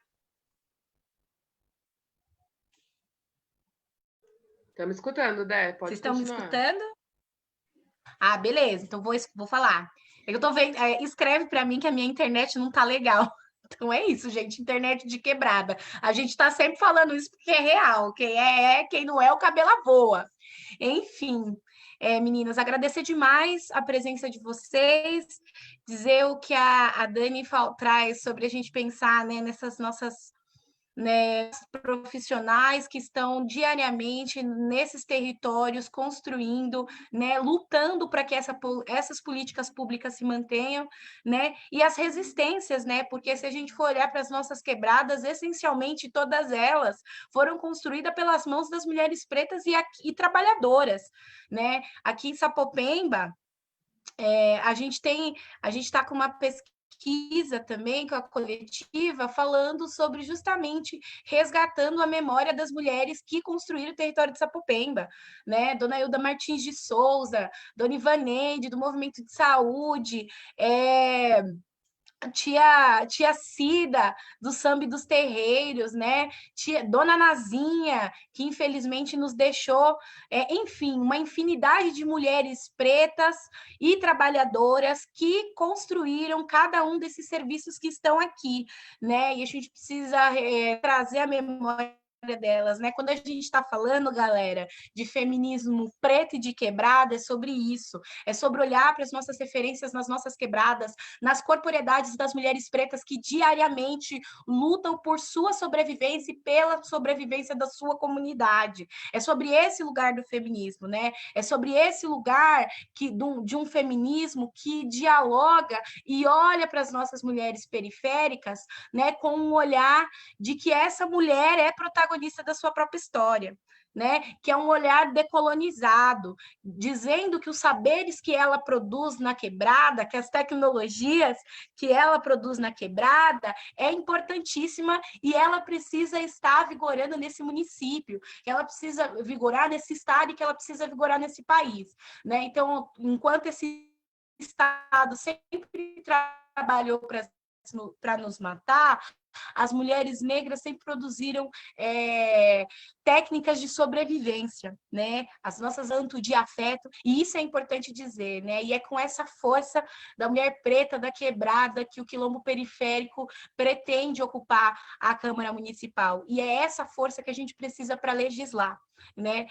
Estamos escutando, Dé. Pode Vocês estão me continuar. escutando? Ah, beleza. Então vou falar. É que eu tô vendo. Escreve para mim que a minha internet não tá legal. Então é isso, gente, internet de quebrada. A gente está sempre falando isso porque é real. Quem é, quem não é, o cabelo voa. Enfim, meninas, agradecer demais a presença de vocês, dizer o que a Dani traz sobre a gente pensar, né, nessas nossas, né, profissionais que estão diariamente nesses territórios construindo, né, lutando para que essas políticas públicas se mantenham, né, e as resistências, né, porque se a gente for olhar para as nossas quebradas, essencialmente todas elas foram construídas pelas mãos das mulheres pretas e trabalhadoras, né, aqui em Sapopemba, a gente está com uma pesquisa também com a coletiva falando sobre justamente resgatando a memória das mulheres que construíram o território de Sapopemba, né? Dona Hilda Martins de Souza, Dona Ivaneide, do Movimento de Saúde, tia Cida, do Samba dos Terreiros, né? Dona Nazinha, que infelizmente nos deixou, enfim, uma infinidade de mulheres pretas e trabalhadoras que construíram cada um desses serviços que estão aqui, né? E a gente precisa trazer a memória delas, né? Quando a gente está falando, galera, de feminismo preto e de quebrada, é sobre isso, é sobre olhar para as nossas referências nas nossas quebradas, nas corporeidades das mulheres pretas que diariamente lutam por sua sobrevivência e pela sobrevivência da sua comunidade. É sobre esse lugar do feminismo, né? É sobre esse lugar de um feminismo que dialoga e olha para as nossas mulheres periféricas, né, com um olhar de que essa mulher é protagonista da sua própria história, né? Que é um olhar decolonizado, dizendo que os saberes que ela produz na quebrada, que as tecnologias que ela produz na quebrada é importantíssima e ela precisa estar vigorando nesse município, que ela precisa vigorar nesse estado e que ela precisa vigorar nesse país, né? Então, enquanto esse estado sempre trabalhou para nos matar, as mulheres negras sempre produziram técnicas de sobrevivência, né? As nossas anto de afeto, e isso é importante dizer, né? E é com essa força da mulher preta, da quebrada, que o quilombo periférico pretende ocupar a Câmara Municipal. E é essa força que a gente precisa para legislar, né?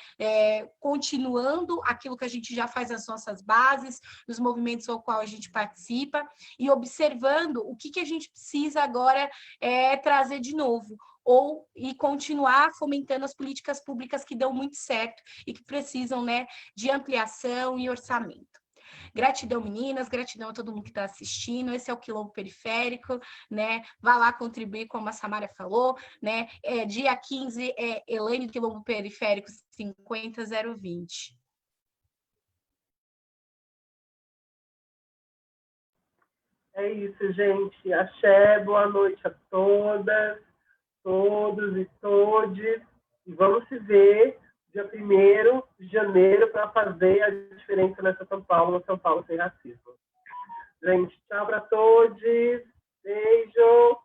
Continuando aquilo que a gente já faz nas nossas bases, nos movimentos ao qual a gente participa, e observando o que a gente precisa agora trazer de novo, e continuar fomentando as políticas públicas que dão muito certo e que precisam, né, de ampliação e orçamento. Gratidão, meninas, gratidão a todo mundo que está assistindo. Esse é o Quilombo Periférico, né? Vá lá contribuir, como a Samara falou, né? Dia 15 é Elaine do Quilombo Periférico 50020. É isso, gente. Axé, boa noite a todas, todos e todes. E vamos se ver dia 1º de janeiro para fazer a diferença nessa São Paulo sem racismo. Gente, tchau para todos. Beijo.